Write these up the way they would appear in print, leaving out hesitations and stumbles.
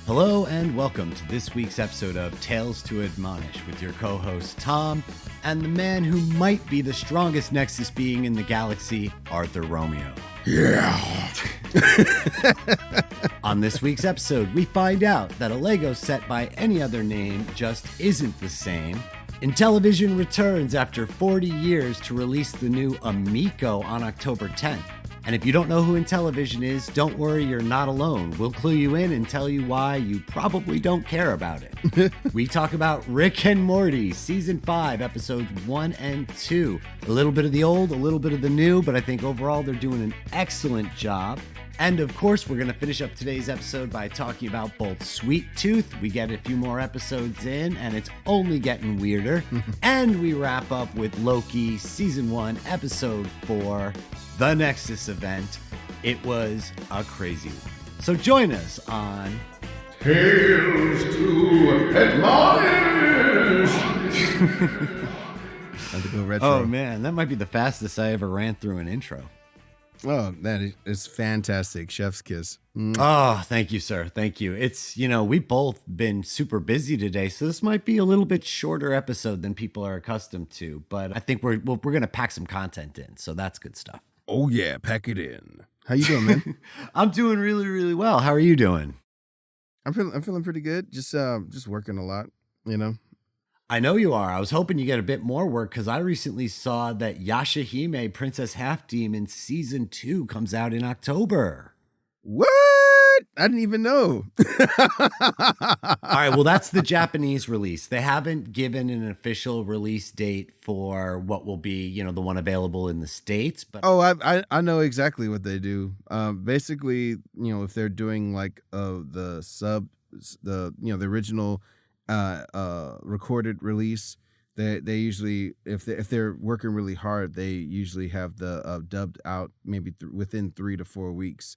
Hello and welcome to this week's episode of Tales to Admonish with your co-host Tom and the man who might be the strongest Nexus being in the galaxy, Arthur Romeo. Yeah. On this week's episode, we find out that a Lego set by any other name just isn't the same. Intellivision returns after 40 years to release the new Amico on October 10th. And if you don't know who Intellivision is, don't worry, you're not alone. We'll clue you in and tell you why you probably don't care about it. We talk about Rick and Morty, Season 5, Episodes 1 and 2. A little bit of the old, a little bit of the new, but I think overall they're doing an excellent job. And of course, we're going to finish up today's episode by talking about both Sweet Tooth. We get a few more episodes in, and it's only getting weirder. And we wrap up with Loki, Season 1, Episode 4, The Nexus Event. It was a crazy one. So join us on Tales to Admonish. Time to go retro. Oh man, that might be the fastest I ever ran through an intro. Oh, that is fantastic. Chef's kiss. Oh, thank you, sir. Thank you. It's, we've both been super busy today, so this might be a little bit shorter episode than people are accustomed to, but I think we're going to pack some content in, so that's good stuff. Oh yeah, pack it in. How you doing, man? I'm doing really, really well. How are you doing? I'm feeling pretty good. Just working a lot, I know you are. I was hoping you get a bit more work because I recently saw that Yashahime, Princess Half Demon Season 2 comes out in October. What? I didn't even know. All right, well, that's the Japanese release. They haven't given an official release date for what will be, the one available in the States. But I know exactly what they do. Basically, if they're doing like the original recorded release, they usually, if they're working really hard, they usually have the dubbed out maybe within 3 to 4 weeks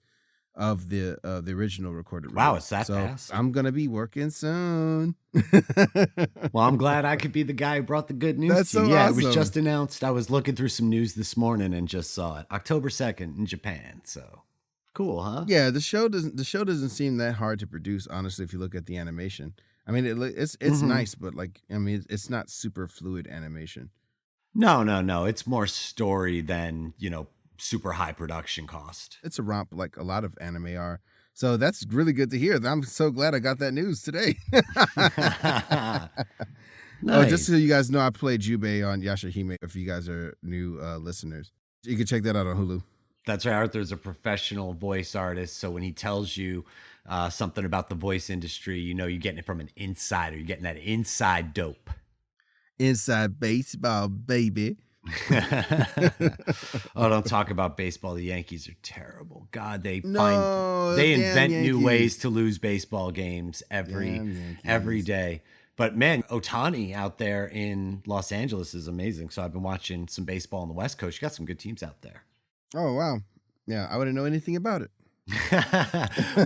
of the original recorded release. Wow, it's that fast. I'm gonna be working soon. Well, I'm glad I could be the guy who brought the good news That's to you. so Yeah, awesome. It was just announced. I was looking through some news this morning and just saw it. October 2nd in Japan. So cool, huh? Yeah, the show doesn't seem that hard to produce, honestly, if you look at the animation. I mean, it's nice, but it's not super fluid animation. No. It's more story than, super high production cost. It's a romp like a lot of anime are. So that's really good to hear. I'm so glad I got that news today. Nice. Oh, just so you guys know, I played Jubei on Yashahime. If you guys are new listeners, you can check that out on Hulu. That's right. Arthur's a professional voice artist. So when he tells you something about the voice industry, you're getting it from an insider. You're getting that inside dope. Inside baseball, baby. Oh, don't talk about baseball. The Yankees are terrible. God, they damn invent new Yankees. ways to lose baseball games every day. But man, Ohtani out there in Los Angeles is amazing. So I've been watching some baseball on the West Coast. You got some good teams out there. Oh, wow. Yeah, I wouldn't know anything about it.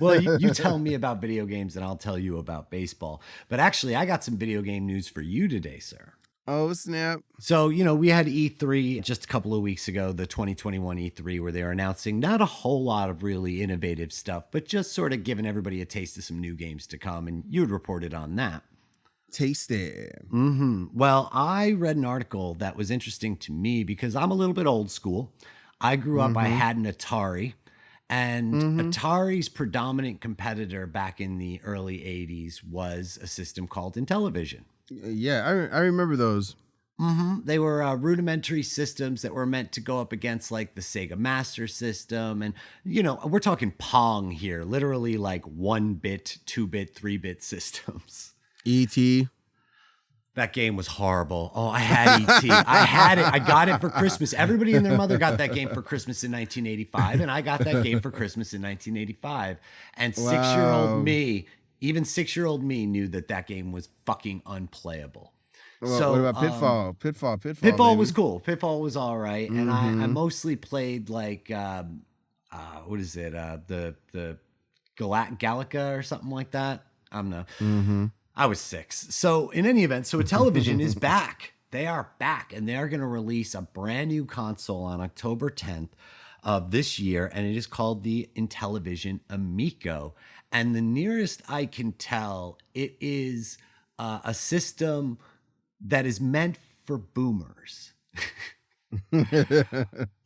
Well, you tell me about video games and I'll tell you about baseball. But actually, I got some video game news for you today, sir. Oh, snap. So, we had E3 just a couple of weeks ago, the 2021 E3, where they were announcing not a whole lot of really innovative stuff, but just sort of giving everybody a taste of some new games to come. And you had reported on that. Tasty. Well, I read an article that was interesting to me because I'm a little bit old school. I grew up, I had an Atari. And Atari's predominant competitor back in the early 80s was a system called Intellivision. Yeah, I remember those. They were rudimentary systems that were meant to go up against like the Sega Master System. And, we're talking Pong here, literally like 1-bit, 2-bit, 3-bit systems. E.T. That game was horrible. Oh, I had E.T. I had it. I got it for Christmas. Everybody and their mother got that game for Christmas in 1985. And I got that game for Christmas in 1985. And even 6-year-old me knew that game was fucking unplayable. Well, so what about Pitfall? Pitfall. Pitfall maybe? was cool. Pitfall was all right. And I mostly played like, what is it? The Galactica or something like that. I was 6. So in any event, Intellivision is back. They are back and they are going to release a brand new console on October 10th of this year. And it is called the Intellivision Amico. And the nearest I can tell, it is a system that is meant for boomers.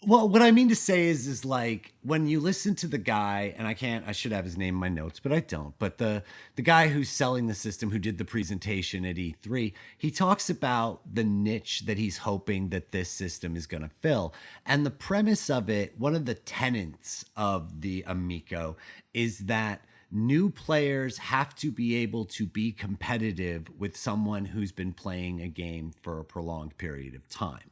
Well, what I mean to say is like when you listen to the guy, and I should have his name in my notes, but I don't. But the guy who's selling the system, who did the presentation at E3, he talks about the niche that he's hoping that this system is going to fill. And the premise of it, one of the tenets of the Amico, is that new players have to be able to be competitive with someone who's been playing a game for a prolonged period of time.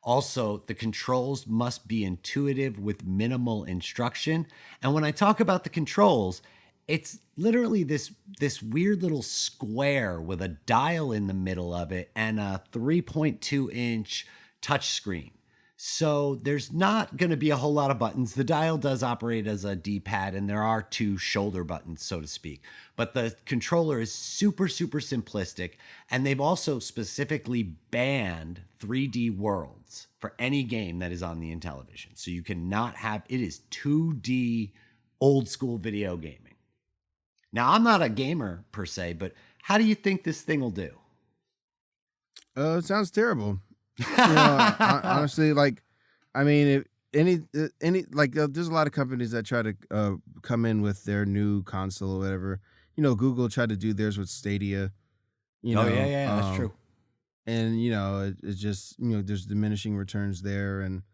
Also, the controls must be intuitive with minimal instruction. And when I talk about the controls, it's literally this weird little square with a dial in the middle of it and a 3.2-inch touchscreen. So there's not going to be a whole lot of buttons. The dial does operate as a D-pad, and there are 2 shoulder buttons, so to speak. But the controller is super, super simplistic. And they've also specifically banned 3D worlds for any game that is on the Intellivision. So you cannot have, it is 2D old school video gaming. Now, I'm not a gamer per se, but how do you think this thing will do? It sounds terrible. Honestly, like, I mean, if any like, there's a lot of companies that try to come in with their new console or whatever. Google tried to do theirs with Stadia. Yeah, that's true. And it's just there's diminishing returns there, and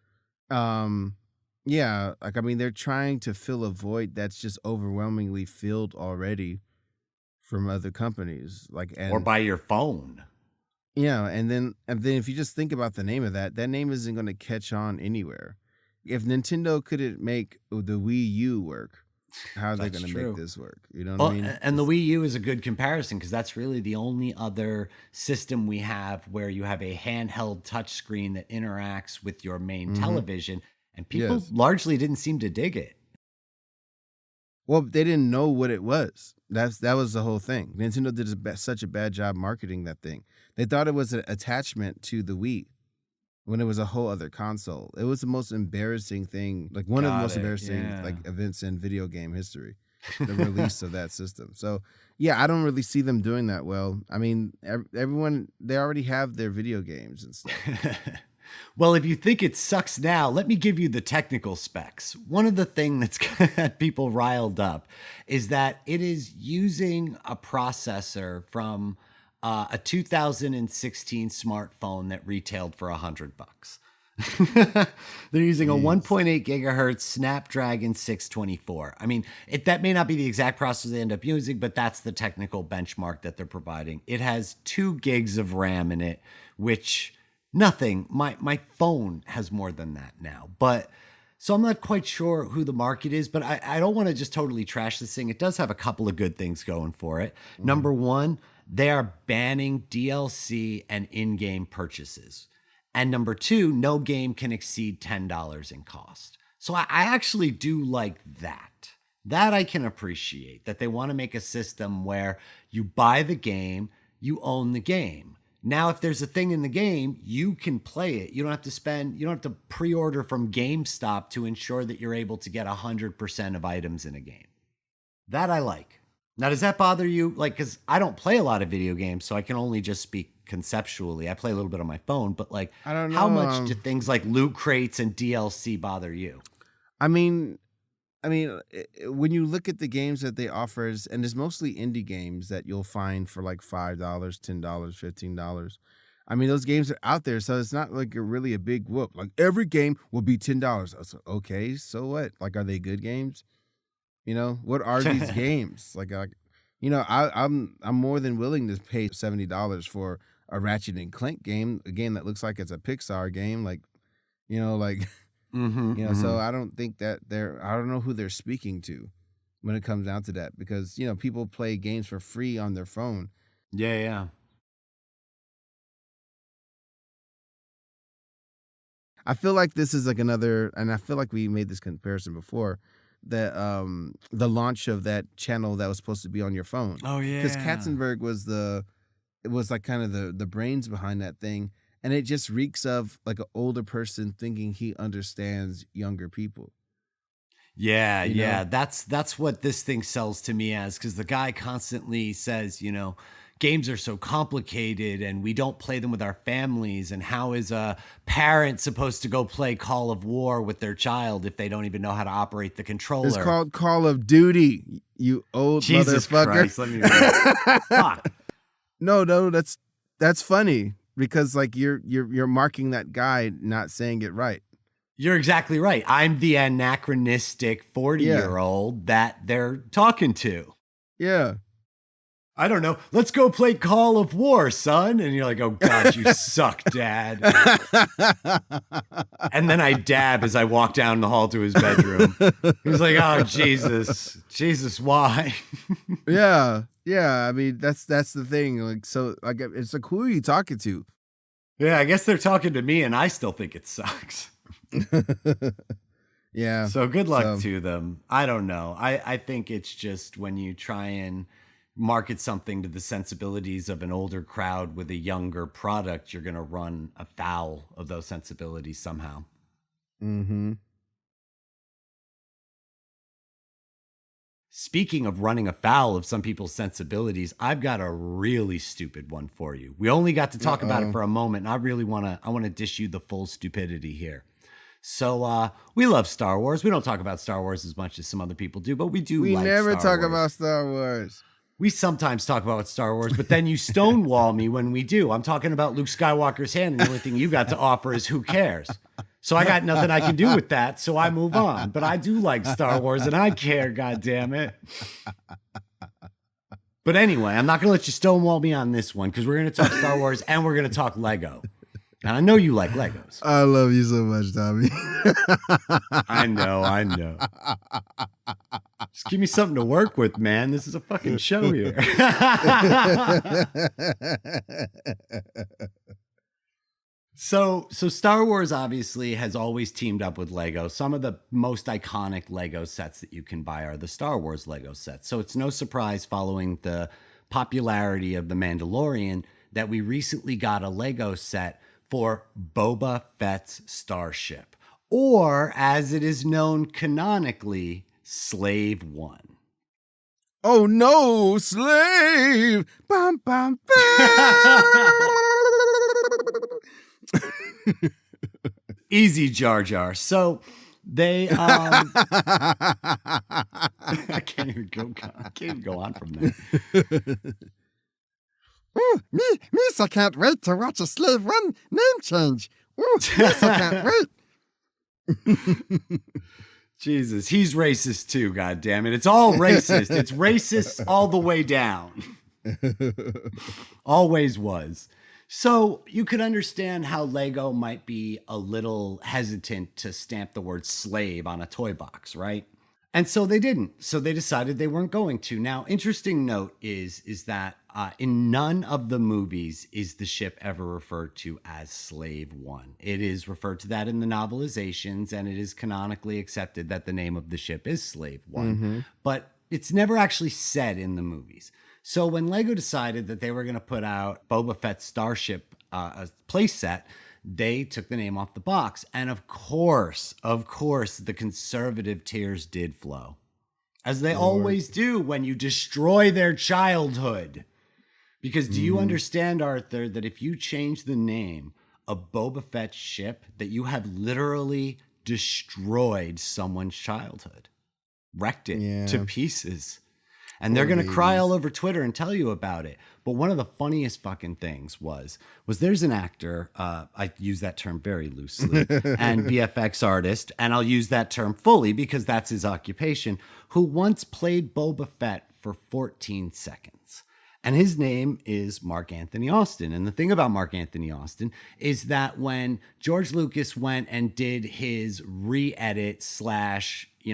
yeah, like, I mean, they're trying to fill a void that's just overwhelmingly filled already from other companies, like, and Or by your phone. and then if you just think about the name of that name isn't going to catch on anywhere. If Nintendo couldn't make the Wii U work, how are they going to make this work? You know what I mean? And the Wii U is a good comparison because that's really the only other system we have where you have a handheld touchscreen that interacts with your main television, and people largely didn't seem to dig it. Well, they didn't know what it was. That was the whole thing. Nintendo did such a bad job marketing that thing. They thought it was an attachment to the Wii when it was a whole other console. It was the most embarrassing thing, like one of the most embarrassing like events in video game history, the release of that system. So, yeah, I don't really see them doing that well. I mean, everyone, they already have their video games and stuff. Well, if you think it sucks now, let me give you the technical specs. One of the things that's got people riled up is that it is using a processor from a 2016 smartphone that retailed for $100. They're using a 1.8 gigahertz Snapdragon 624. I mean, that may not be the exact processor they end up using, but that's the technical benchmark that they're providing. It has 2 gigs of RAM in it, which nothing. My phone has more than that now. But so I'm not quite sure who the market is, but I don't want to just totally trash this thing. It does have a couple of good things going for it. Number one, they are banning DLC and in-game purchases. And number two, no game can exceed $10 in cost. So I actually do like that. That I can appreciate, that they want to make a system where you buy the game, you own the game. Now, if there's a thing in the game, you can play it. You don't have to pre-order from GameStop to ensure that you're able to get 100% of items in a game. That I like. Now, does that bother you? Like, because I don't play a lot of video games, so I can only just speak conceptually. I play a little bit on my phone, but like, I don't know, how much do things like loot crates and DLC bother you? I mean, when you look at the games that they offer, and it's mostly indie games that you'll find for like $5, $10, $15. I mean, those games are out there, so it's not like really a big whoop. Like, every game will be $10. I was like, okay, so what? Like, are they good games? What are these games? Like, I'm more than willing to pay $70 for a Ratchet and Clank game, a game that looks like it's a Pixar game. Like, so I don't think that I don't know who they're speaking to when it comes down to that, because, people play games for free on their phone. Yeah. I feel like this is like another, and I feel like we made this comparison before, that the launch of that channel that was supposed to be on your phone. Oh yeah. Because Katzenberg was like kind of the brains behind that thing. And it just reeks of like an older person thinking he understands younger people. Yeah, You know? yeah. That's what this thing sells to me as, because the guy constantly says, games are so complicated and we don't play them with our families. And how is a parent supposed to go play Call of War with their child if they don't even know how to operate the controller? It's called Call of Duty, you old Jesus motherfucker. Christ, let me read. Fuck. No, that's funny because like you're marking that guy not saying it right. You're exactly right. I'm the anachronistic 40-year-old that they're talking to. Yeah. I don't know. Let's go play Call of War, son. And you're like, oh, God, you suck, Dad. And then I dab as I walk down the hall to his bedroom. He's like, oh, Jesus, why? Yeah. I mean, that's the thing. Like, so like, it's like, who are you talking to? Yeah, I guess they're talking to me and I still think it sucks. Yeah. So good luck to them. I don't know. I think it's just when you try and market something to the sensibilities of an older crowd with a younger product, you're going to run afoul of those sensibilities somehow. Mm-hmm. Speaking of running afoul of some people's sensibilities, I've got a really stupid one for you. We only got to talk about it for a moment, and I really want to dish you the full stupidity here. So we love Star Wars. We don't talk about Star Wars as much as some other people do, but we do. We like never Star talk Wars. about Star Wars. We sometimes talk about Star Wars, but then you stonewall me when we do. I'm talking about Luke Skywalker's hand, and the only thing you got to offer is who cares. So I got nothing I can do with that, so I move on. But I do like Star Wars, and I care, goddammit. But anyway, I'm not going to let you stonewall me on this one, because we're going to talk Star Wars, and we're going to talk Lego. And I know you like Legos. I love you so much, Tommy. I know. Just give me something to work with, man. This is a fucking show here. So Star Wars obviously has always teamed up with Lego. Some of the most iconic Lego sets that you can buy are the Star Wars Lego sets. So it's no surprise, following the popularity of The Mandalorian, that we recently got a Lego set for Boba Fett's starship, or as it is known canonically, Slave One. Oh no, slave! Bum, bum, Easy, Jar Jar. So they I can't even go on from there. Oh, me, I can't wait to watch a Slave One name change. Oh, I can't wait. Jesus, he's racist too, goddammit. It's all racist. It's racist all the way down. Always was. So you could understand how Lego might be a little hesitant to stamp the word slave on a toy box, right? And so they didn't. So they decided they weren't going to. Now, interesting note is that in none of the movies is the ship ever referred to as Slave One. It is referred to that in the novelizations, and it is canonically accepted that the name of the ship is Slave One. Mm-hmm. But it's never actually said in the movies. So when Lego decided that they were going to put out Boba Fett's starship playset, they took the name off the box. And of course, the conservative tears did flow. As they always do when you destroy their childhood. Because do you understand, Arthur, that if you change the name of Boba Fett's ship, that you have literally destroyed someone's childhood? Wrecked it to pieces. And they're going to cry all over Twitter and tell you about it. But one of the funniest fucking things was there's an actor, I use that term very loosely, and VFX artist, and I'll use that term fully because that's his occupation, who once played Boba Fett for 14 seconds. And his name is Mark Anthony Austin. And the thing about Mark Anthony Austin is that when George Lucas went and did his re-edit /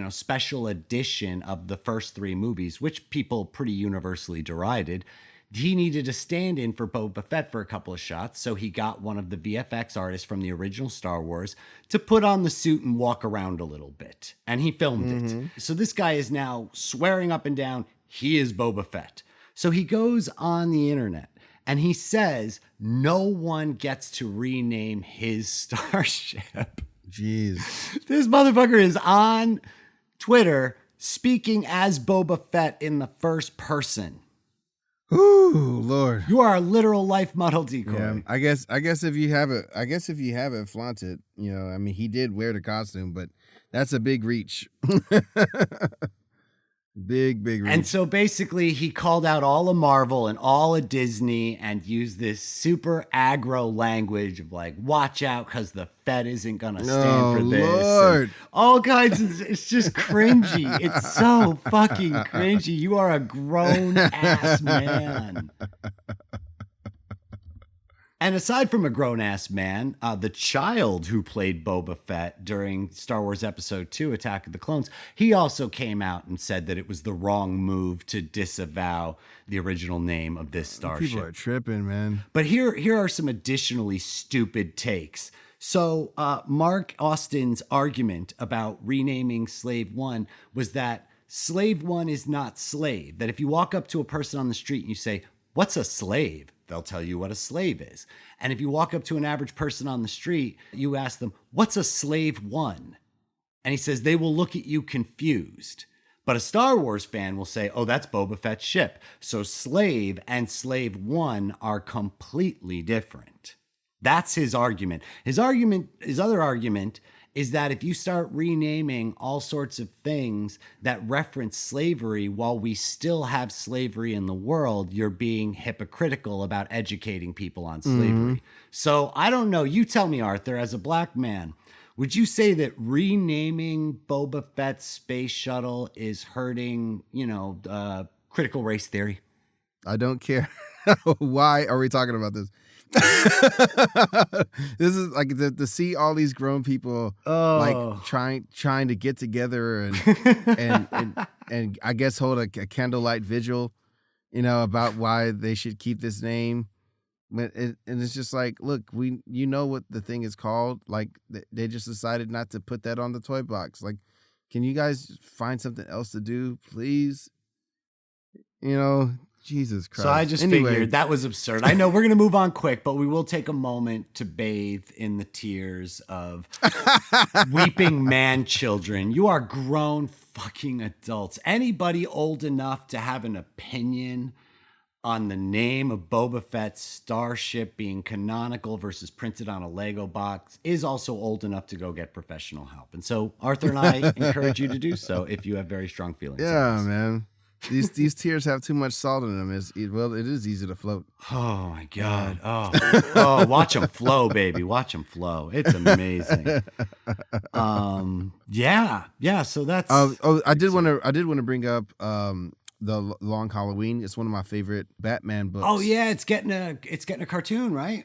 special edition of the first 3 movies, which people pretty universally derided, he needed a stand-in for Boba Fett for a couple of shots. So he got one of the VFX artists from the original Star Wars to put on the suit and walk around a little bit. And he filmed it. So this guy is now swearing up and down, he is Boba Fett. So he goes on the internet and he says no one gets to rename his starship. Jeez. This motherfucker is on Twitter, speaking as Boba Fett in the first person. Ooh, Lord. You are a literal life model decoy. Yeah, I guess if you have it, flaunt it. You know, I mean, he did wear the costume, but that's a big reach. Big reach. And so basically he called out all of Marvel and all of Disney and used this super aggro language of like, watch out because the Fed isn't going to stand for this. Lord. All kinds of, it's just cringy. It's so fucking cringy. You are a grown ass man. And aside from a grown-ass man, the child who played Boba Fett during Star Wars Episode 2, Attack of the Clones, he also came out and said that it was the wrong move to disavow the original name of this starship. People are tripping, man. But here are some additionally stupid takes. So Mark Austin's argument about renaming Slave One was that Slave One is not slave. That if you walk up to a person on the street and you say, "What's a slave?" they'll tell you what a slave is. And if you walk up to an average person on the street, you ask them, "What's a Slave One?" And he says they will look at you confused. But a Star Wars fan will say, "Oh, that's Boba Fett's ship." So Slave and Slave One are completely different. That's his argument. His other argument is that if you start renaming all sorts of things that reference slavery while we still have slavery in the world, you're being hypocritical about educating people on slavery. So I don't know. You tell me, Arthur, as a black man, would you say that renaming Boba Fett's space shuttle is hurting, critical race theory? I don't care. Why are we talking about this? This is like to see all these grown people like trying to get together and I guess hold a candlelight vigil, about why they should keep this name. And it's just like, look, what the thing is called. Like they just decided not to put that on the toy box. Like, can you guys find something else to do, please? Jesus Christ. So I just figured that was absurd. I know we're going to move on quick, but we will take a moment to bathe in the tears of weeping man children. You are grown fucking adults. Anybody old enough to have an opinion on the name of Boba Fett's starship being canonical versus printed on a Lego box is also old enough to go get professional help. And so Arthur and I encourage you to do so if you have very strong feelings. Yeah, man. These tears have too much salt in them. It is easy to float. Oh my God! Oh, watch them flow, baby. Watch them flow. It's amazing. Yeah. So that's. I did want to bring up the Long Halloween. It's one of my favorite Batman books. Oh yeah, it's getting a cartoon, right?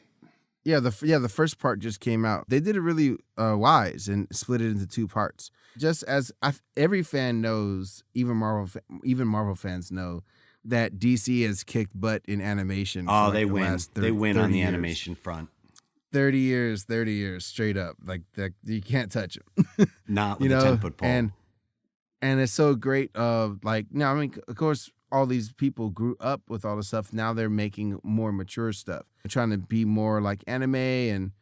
Yeah, the first part just came out. They did it really wise and split it into two parts. Just as every fan knows, even Marvel fans know that DC has kicked butt in animation. Oh, they win. They win on the animation front. 30 years straight up. Like you can't touch them. Not with a 10-foot pole. And it's so great. Of course, all these people grew up with all the stuff. Now they're making more mature stuff. They're trying to be more like anime and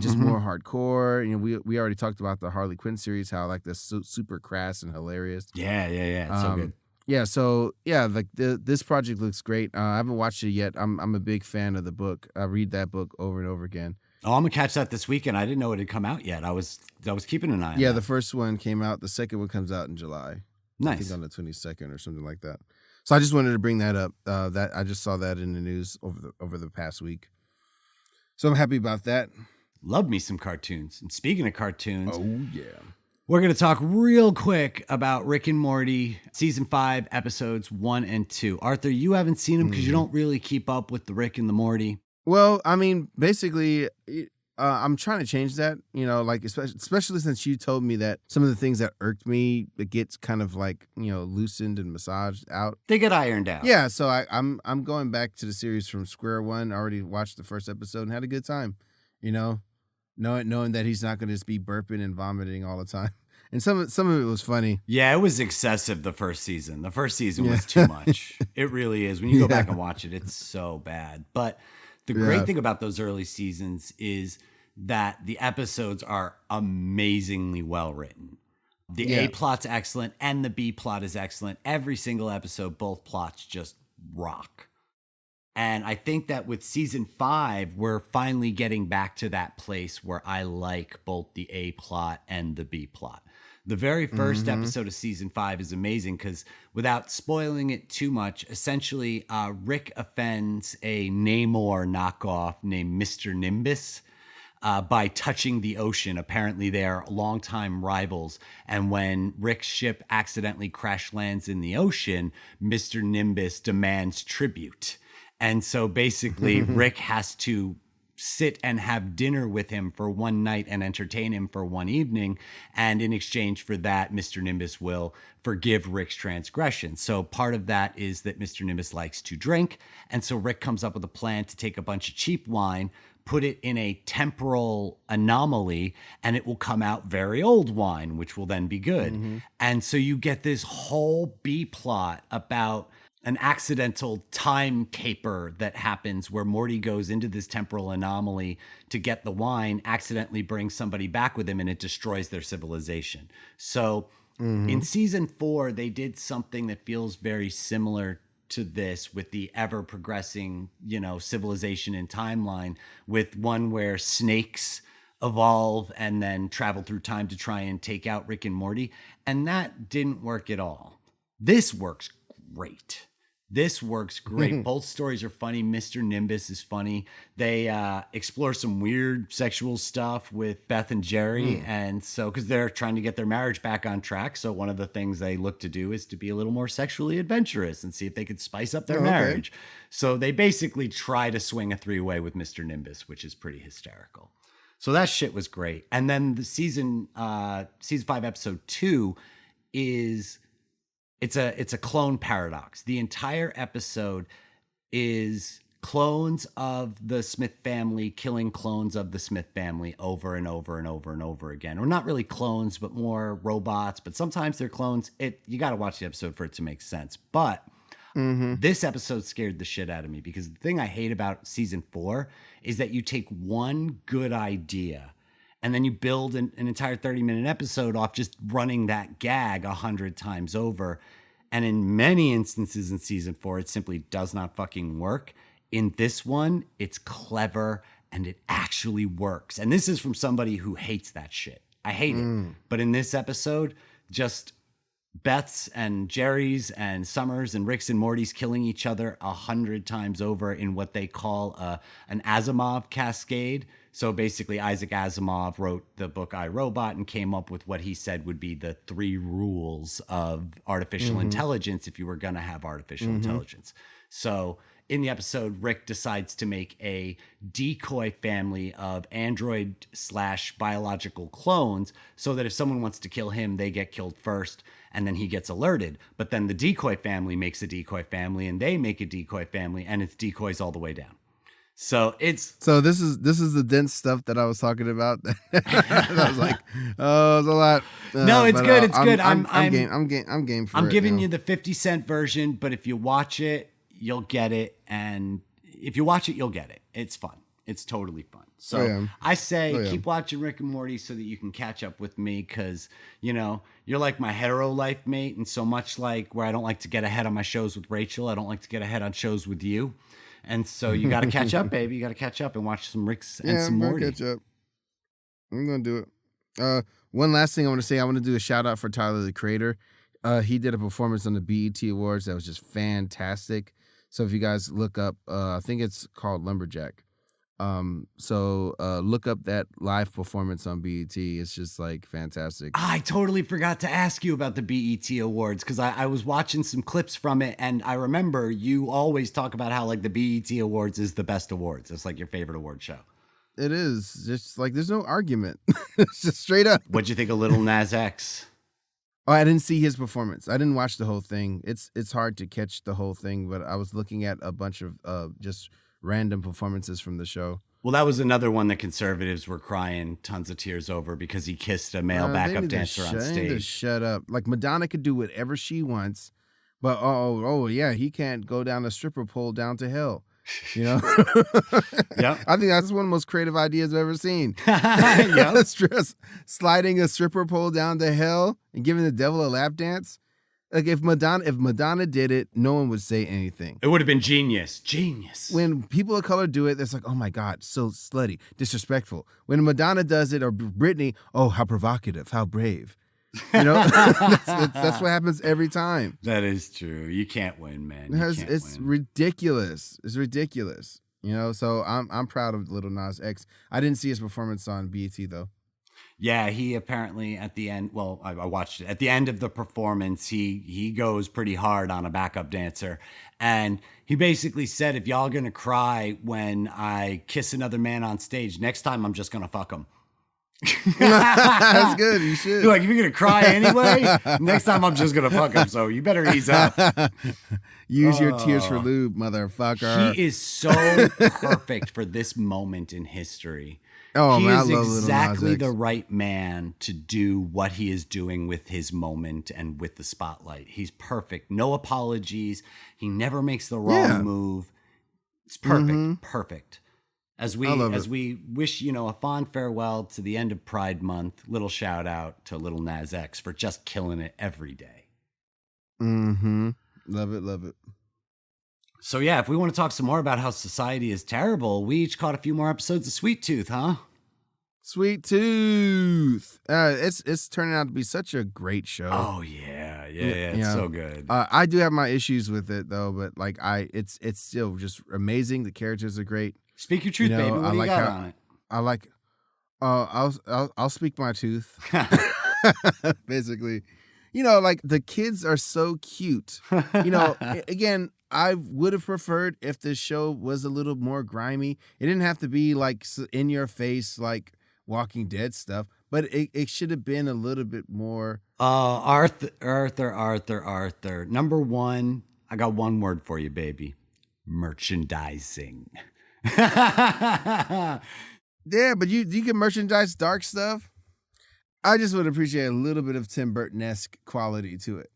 just more hardcore. We already talked about the Harley Quinn series, how like that's super crass and hilarious. Yeah. It's so good. Yeah, so like this project looks great. I haven't watched it yet. I'm a big fan of the book. I read that book over and over again. Oh, I'm gonna catch that this weekend. I didn't know it had come out yet. I was keeping an eye on Yeah, that. the first one came out. The second one comes out in July. Nice. I think on the 22nd or something like that. So I just wanted to bring that up. That I just saw that in the news over the past week. So I'm happy about that. Love me some cartoons. And speaking of cartoons, oh yeah, we're going to talk real quick about Rick and Morty season 5 episodes 1 and 2. Arthur, you haven't seen them because you don't really keep up with the Rick and the Morty. Well, I mean, basically, I'm trying to change that, like especially since you told me that some of the things that irked me, it gets kind of like, loosened and massaged out. They get ironed out. Yeah, so I'm going back to the series from square one. I already watched the first episode and had a good time, knowing that he's not going to just be burping and vomiting all the time. And some of it was funny. Yeah, it was excessive the first season. The first season was too much. It really is. When you go back and watch it, it's so bad. But the great thing about those early seasons is that the episodes are amazingly well written. The A plot's excellent and the B plot is excellent. Every single episode, both plots just rock. And I think that with season 5, we're finally getting back to that place where I like both the A plot and the B plot. The very first episode of season 5 is amazing because without spoiling it too much, essentially Rick offends a Namor knockoff named Mr. Nimbus by touching the ocean. Apparently they're longtime rivals. And when Rick's ship accidentally crash lands in the ocean, Mr. Nimbus demands tribute. And so basically Rick has to sit and have dinner with him for one night and entertain him for one evening. And in exchange for that, Mr. Nimbus will forgive Rick's transgression. So part of that is that Mr. Nimbus likes to drink. And so Rick comes up with a plan to take a bunch of cheap wine, put it in a temporal anomaly, and it will come out very old wine, which will then be good. And so you get this whole B plot about an accidental time caper that happens where Morty goes into this temporal anomaly to get the wine, accidentally brings somebody back with him, and it destroys their civilization. So in season 4, they did something that feels very similar to this with the ever progressing, civilization and timeline, with one where snakes evolve and then travel through time to try and take out Rick and Morty. And that didn't work at all. This works great. This works great. Both stories are funny. Mr. Nimbus is funny. They explore some weird sexual stuff with Beth and Jerry. And so, because they're trying to get their marriage back on track. So one of the things they look to do is to be a little more sexually adventurous and see if they could spice up their marriage. So they basically try to swing a 3-way with Mr. Nimbus, which is pretty hysterical. So that shit was great. And then the season 5, episode 2 is... It's a clone paradox. The entire episode is clones of the Smith family killing clones of the Smith family over and over and over and over again. Or not really clones, but more robots. But sometimes they're clones. You got to watch the episode for it to make sense. But this episode scared the shit out of me because the thing I hate about season 4 is that you take one good idea and then you build an entire 30-minute episode off just running that gag 100 times over. And in many instances in season 4, it simply does not fucking work. In this one, it's clever and it actually works. And this is from somebody who hates that shit. I hate it. But in this episode, just Beth's and Jerry's and Summers and Rick's and Morty's killing each other 100 times over in what they call an Asimov cascade. So basically, Isaac Asimov wrote the book I, Robot and came up with what he said would be the 3 rules of artificial intelligence if you were going to have artificial intelligence. So in the episode, Rick decides to make a decoy family of android/biological clones so that if someone wants to kill him, they get killed first and then he gets alerted. But then the decoy family makes a decoy family and they make a decoy family and it's decoys all the way down. So this is the dense stuff that I was talking about. I was like, oh, it's a lot. No, it's good. It's good. I'm game for it. I'm giving you the 50-cent version, but if you watch it, you'll get it. And if you watch it, you'll get it. It's fun. It's totally fun. So I say keep watching Rick and Morty so that you can catch up with me because, you're like my hetero life mate. And so much like where I don't like to get ahead on my shows with Rachel, I don't like to get ahead on shows with you. And so you got to catch up, baby. You got to catch up and watch some Ricks and some Morty. Catch up. I'm going to do it. One last thing I want to say. I want to do a shout out for Tyler, the Creator. He did a performance on the BET Awards that was just fantastic. So if you guys look up, I think it's called Lumberjack. Look up that live performance on BET. It's just like fantastic. I totally forgot to ask you about the BET Awards because I was watching some clips from it and I remember you always talk about how like the BET Awards is the best awards. It's like your favorite award show. It is. Just like there's no argument. It's just straight up. What'd you think of Lil Nas X? Oh, I didn't see his performance. I didn't watch the whole thing. It's hard to catch the whole thing, but I was looking at a bunch of just random performances from the show. Well, that was another one that conservatives were crying tons of tears over because he kissed a male backup dancer on stage. They need to shut up. Like Madonna could do whatever she wants, but yeah, he can't go down a stripper pole down to hell. You know? Yep. I think that's one of the most creative ideas I've ever seen. Yep. Sliding a stripper pole down to hell and giving the devil a lap dance. Like if Madonna did it, no one would say anything. It would have been genius. When people of color do it, it's like, oh my God, so slutty, disrespectful. When Madonna does it or Britney, oh, how provocative, how brave. You know, that's what happens every time. That is true. You can't win, man. It's ridiculous. It's ridiculous. You know, so I'm proud of Little Nas X. I didn't see his performance on BET though. Yeah, he apparently at the end, well, I watched it. At the end of the performance, he goes pretty hard on a backup dancer. And he basically said, if y'all gonna cry when I kiss another man on stage, next time I'm just gonna fuck him. That's good. You should. Like, if you're gonna cry anyway, next time I'm just gonna fuck him. So you better ease up. Use your tears for lube, motherfucker. He is so perfect for this moment in history. Oh, he man, is I love exactly Lil Nas X. the right man to do what he is doing with his moment and with the spotlight. He's perfect. No apologies. He never makes the wrong move. It's perfect. Perfect. As we wish, a fond farewell to the end of Pride Month, little shout out to Little Nas X for just killing it every day. Mm-hmm. Love it, love it. So yeah, if we want to talk some more about how society is terrible, we each caught a few more episodes of Sweet Tooth, huh? Sweet Tooth. It's turning out to be such a great show. Oh yeah, it's so good. I do have my issues with it though, but like it's still just amazing. The characters are great. Speak your truth, baby. What do you got on it? I like. I'll speak my tooth. Basically, like the kids are so cute. Again, I would have preferred if the show was a little more grimy. It didn't have to be like in your face, like Walking Dead stuff, but it should have been a little bit more. Arthur. Number one, I got one word for you, baby. Merchandising. Yeah, but you can merchandise dark stuff. I just would appreciate a little bit of Tim Burton-esque quality to it,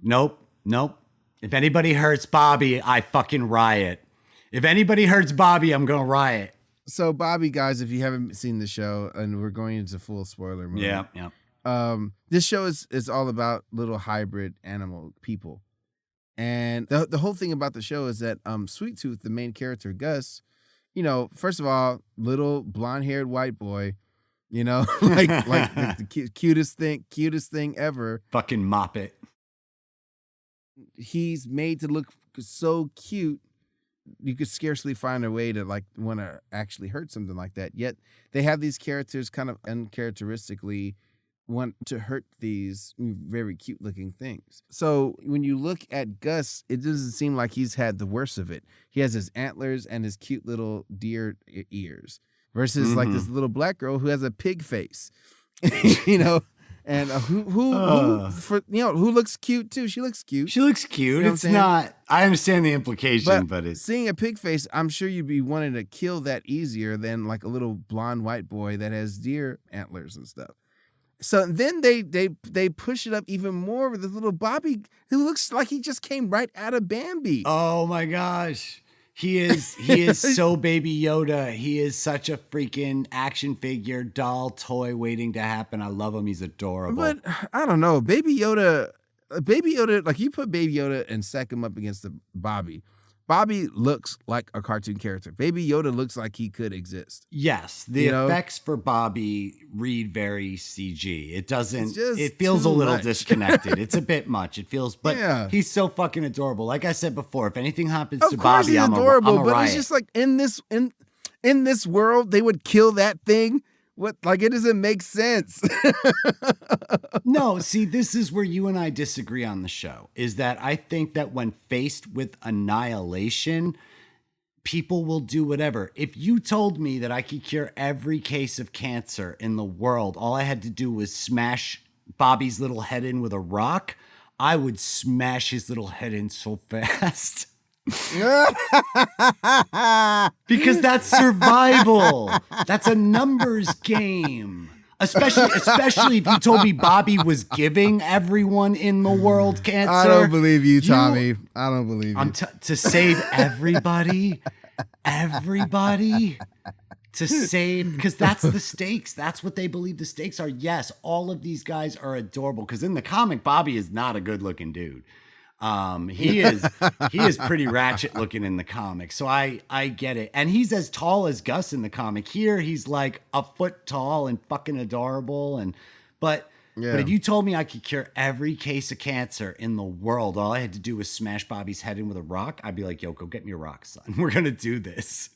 Nope. If anybody hurts Bobby, I fucking riot. If anybody hurts Bobby, I'm gonna riot. So Bobby, guys, if you haven't seen the show, and we're going into full spoiler mode. Yeah. This show is all about little hybrid animal people. And the whole thing about the show is that Sweet Tooth, the main character, Gus, first of all, little blonde-haired white boy, like the cutest thing ever. Fucking mop it. He's made to look so cute, you could scarcely find a way to like want to actually hurt something like that. Yet they have these characters kind of uncharacteristically want to hurt these very cute looking things. So when you look at Gus, it doesn't seem like he's had the worst of it. He has his antlers and his cute little deer ears versus like this little black girl who has a pig face, and who looks cute too. She looks cute. It's not, I understand the implication, but it's seeing a pig face, I'm sure you'd be wanting to kill that easier than like a little blonde white boy that has deer antlers and stuff. So then they push it up even more with this little Bobby who looks like he just came right out of Bambi. Oh my gosh. He is so Baby Yoda. He is such a freaking action figure, doll, toy waiting to happen. I love him. He's adorable. But I don't know. Baby Yoda, like you put Baby Yoda and stack him up against the Bobby. Bobby looks like a cartoon character. Baby Yoda looks like he could exist. Yes, the effects for Bobby read very CG. It doesn't. It feels a little disconnected. It's a bit much. It feels, but he's so fucking adorable. Like I said before, if anything happens to Bobby, I'm adorable. But riot. It's just like in this world, they would kill that thing. What? Like it doesn't make sense. No, see, this is where you and I disagree on the show, is that I think that when faced with annihilation, people will do whatever. If you told me that I could cure every case of cancer in the world, all I had to do was smash Bobby's little head in with a rock, I would smash his little head in so fast. Because that's survival. That's a numbers game. Especially if you told me Bobby was giving everyone in the world cancer. I don't believe you, Tommy. I don't believe you. To save everybody, to save, because that's the stakes. That's what they believe the stakes are. Yes, all of these guys are adorable, because in the comic, Bobby is not a good looking dude. He is pretty ratchet looking in the comic. So I get it. And he's as tall as Gus in the comic. Here he's like a foot tall and fucking adorable. But if you told me I could cure every case of cancer in the world, all I had to do was smash Bobby's head in with a rock, I'd be like, yo, go get me a rock, son. We're gonna do this.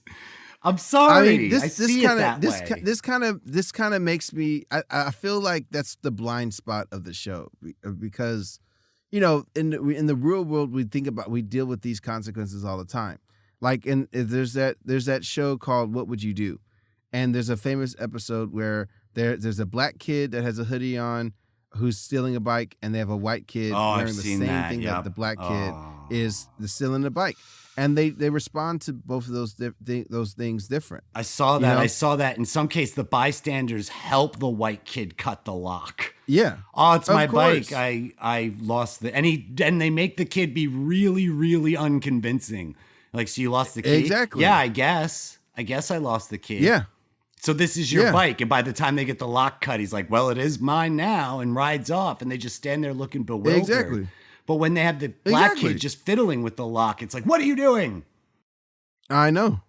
I'm sorry. I mean, this kind of makes me. I feel like that's the blind spot of the show, because, you know, in the real world, we deal with these consequences all the time. Like there's that show called What Would You Do, and there's a famous episode where there's a black kid that has a hoodie on who's stealing a bike, and they have a white kid wearing the same thing that the black kid is stealing the bike. And they respond to both of those things different. I saw that. You know? I saw that. In some case, the bystanders help the white kid cut the lock. Yeah. Oh, it's my bike. I lost the and they make the kid be really, really unconvincing. Like, so you lost the key? Exactly. Yeah, I guess I lost the key. Yeah. So this is your bike. And by the time they get the lock cut, he's like, well, it is mine now, and rides off. And they just stand there looking bewildered. Exactly. But when they have the black kid just fiddling with the lock, it's like, what are you doing? I know.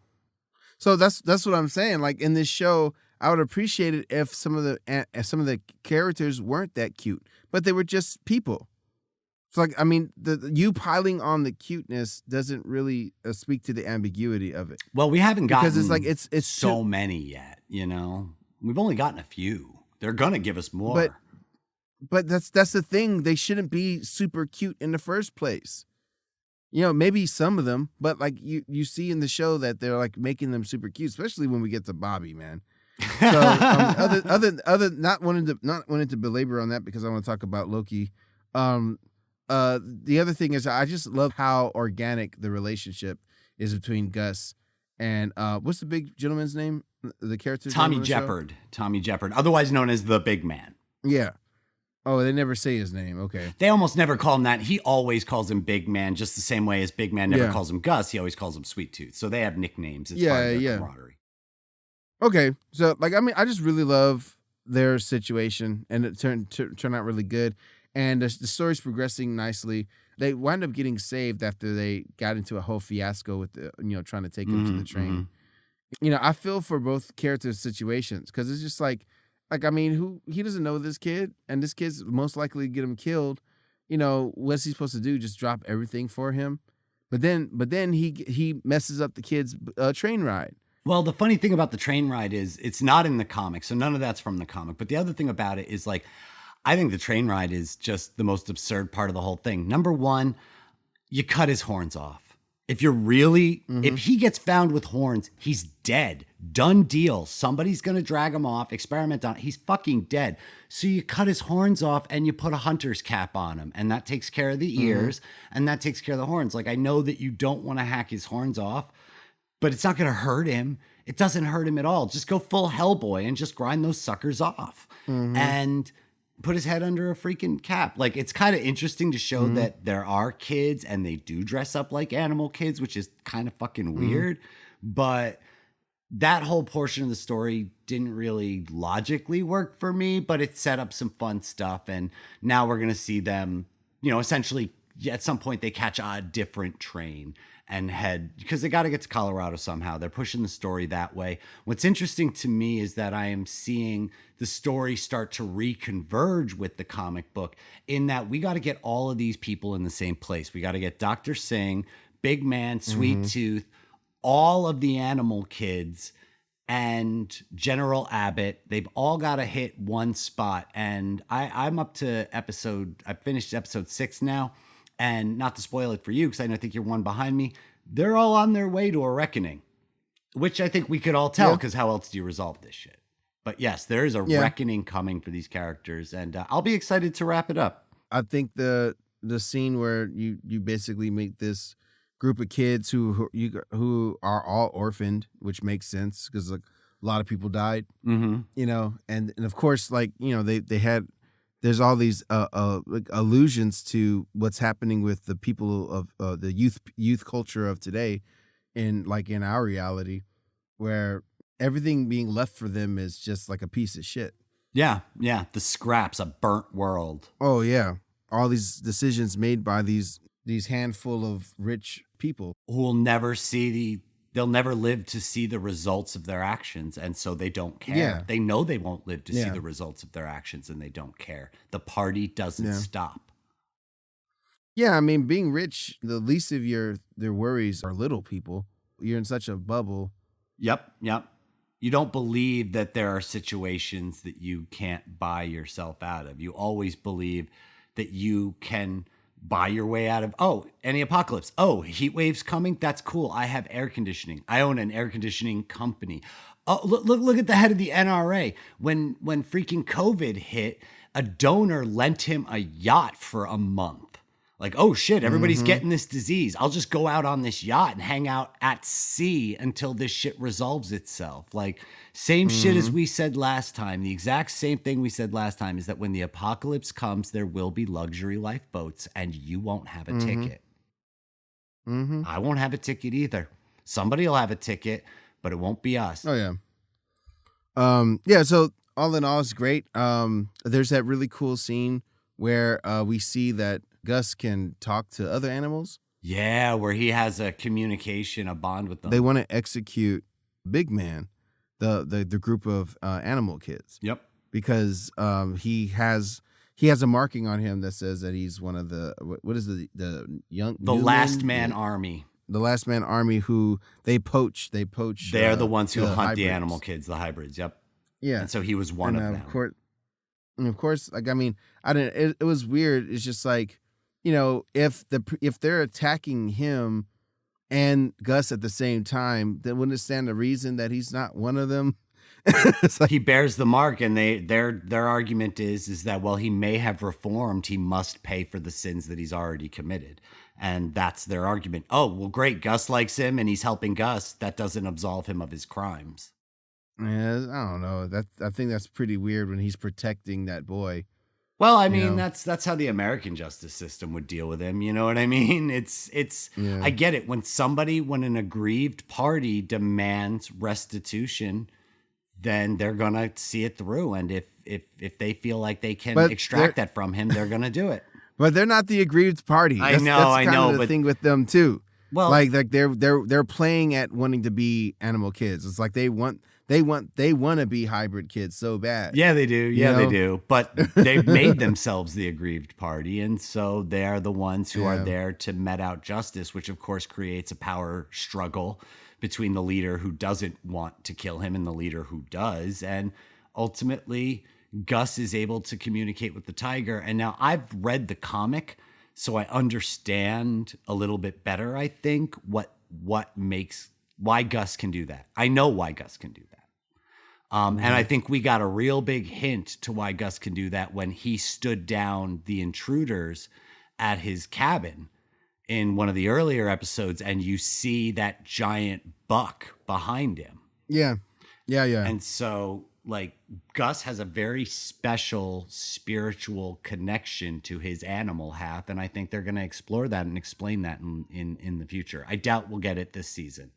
So that's what I'm saying. Like, in this show, I would appreciate it if some of the characters weren't that cute, but they were just people. It's like, I mean, you piling on the cuteness doesn't really speak to the ambiguity of it. Well, we haven't gotten because it's like it's so many yet. You know, we've only gotten a few. They're gonna give us more. But that's the thing. They shouldn't be super cute in the first place. You know, maybe some of them, but like you see in the show that they're like making them super cute, especially when we get to Bobby, man. So other not wanting to belabor on that, because I want to talk about Loki. The other thing is, I just love how organic the relationship is between Gus and what's the big gentleman's name? The character Tommy Jeopard. Tommy Jeopard, otherwise known as the Big Man. Yeah. Oh, they never say his name. Okay. They almost never call him that. He always calls him Big Man, just the same way as Big Man never calls him Gus. He always calls him Sweet Tooth. So they have nicknames. It's part of their camaraderie. Okay. So, like, I mean, I just really love their situation, and it turned out really good. And the story's progressing nicely. They wind up getting saved after they got into a whole fiasco with trying to take him to the train. Mm-hmm. You know, I feel for both characters' situations, because it's just like, I mean, he doesn't know this kid, and this kid's most likely to get him killed. You know, what's he supposed to do? Just drop everything for him? But then he messes up the kid's train ride. Well, the funny thing about the train ride is it's not in the comic, so none of that's from the comic. But the other thing about it is, like, I think the train ride is just the most absurd part of the whole thing. Number one, you cut his horns off. If you're really, if he gets found with horns, he's dead. Done deal. Somebody's going to drag him off, experiment on it. He's fucking dead. So you cut his horns off and you put a hunter's cap on him. And that takes care of the ears and that takes care of the horns. Like, I know that you don't want to hack his horns off, but it's not going to hurt him. It doesn't hurt him at all. Just go full Hellboy and just grind those suckers off. And put his head under a freaking cap. Like, it's kind of interesting to show that there are kids and they do dress up like animal kids, which is kind of fucking weird. But that whole portion of the story didn't really logically work for me, but it set up some fun stuff. And now we're going to see them, essentially at some point they catch a different train and head, because they got to get to Colorado somehow. They're pushing the story that way. What's interesting to me is that I am seeing the story start to reconverge with the comic book, in that we got to get all of these people in the same place. We got to get Dr. Singh, Big Man, Sweet Tooth, all of the animal kids, and General Abbott. They've all got to hit one spot. And I'm up to I finished episode 6 now. And not to spoil it for you, because I think you're one behind me, they're all on their way to a reckoning, which I think we could all tell, because how else do you resolve this shit? But yes, there is a reckoning coming for these characters, and I'll be excited to wrap it up. I think the scene where you basically meet this group of kids who are all orphaned, which makes sense, because like a lot of people died. Mm-hmm. You know, and of course, like, you know, they had, there's all these like allusions to what's happening with the people of the youth culture of today, in our reality, where everything being left for them is just like a piece of shit. Yeah, yeah. The scraps, a burnt world. Oh yeah, all these decisions made by these handful of rich people Who will never see they'll never live to see the results of their actions, and so they don't care. Yeah. They know they won't live to see Yeah. the results of their actions, and they don't care. The party doesn't Yeah. stop. Yeah, I mean, being rich, the least of their worries are little people. You're in such a bubble. Yep, yep. You don't believe that there are situations that you can't buy yourself out of. You always believe that you can buy your way out of, any apocalypse. Oh, heat waves coming? That's cool. I have air conditioning. I own an air conditioning company. Oh, look at the head of the NRA. When freaking COVID hit, a donor lent him a yacht for a month. Like, oh shit, everybody's getting this disease. I'll just go out on this yacht and hang out at sea until this shit resolves itself. Like, same shit as we said last time. The exact same thing we said last time is that when the apocalypse comes, there will be luxury lifeboats and you won't have a ticket. I won't have a ticket either. Somebody will have a ticket, but it won't be us. Oh yeah. Yeah, so all in all, it's great. There's that really cool scene where we see that Gus can talk to other animals. Yeah, where he has a communication, a bond with them. They want to execute Big Man, the group of animal kids. Yep. Because he has a marking on him that says that he's one of the what is the last man army. The last man army who they poach. They're the ones who hunt hybrids. the animal kids, the hybrids. Yep. Yeah. And so he was one of them. Of course, like, I mean, it was weird. It's just like, you know, if they're attacking him and Gus at the same time, then wouldn't it stand to reason that he's not one of them? It's like, he bears the mark, and their argument is that, well, he may have reformed, he must pay for the sins that he's already committed. And that's their argument. Oh, well, great, Gus likes him and he's helping Gus. That doesn't absolve him of his crimes. yeah, I don't know. I think that's pretty weird when he's protecting that boy. Well, I mean, that's how the American justice system would deal with him. You know what I mean? It's Yeah. I get it. When an aggrieved party demands restitution, then they're going to see it through. And if they feel like they can extract that from him, they're going to do it. But they're not the aggrieved party. That's kind of the thing with them too. Well, like they're playing at wanting to be animal kids. It's like they want to be hybrid kids so bad. Yeah, they do. Yeah, they do. But they've made themselves the aggrieved party. And so they are the ones who are there to met out justice, which of course creates a power struggle between the leader who doesn't want to kill him and the leader who does. And ultimately, Gus is able to communicate with the tiger. And now I've read the comic, so I understand a little bit better, I think, why Gus can do that. I know why Gus can do that. And I think we got a real big hint to why Gus can do that when he stood down the intruders at his cabin in one of the earlier episodes, and you see that giant buck behind him. Yeah. And so, like, Gus has a very special spiritual connection to his animal half, and I think they're going to explore that and explain that in the future. I doubt we'll get it this season,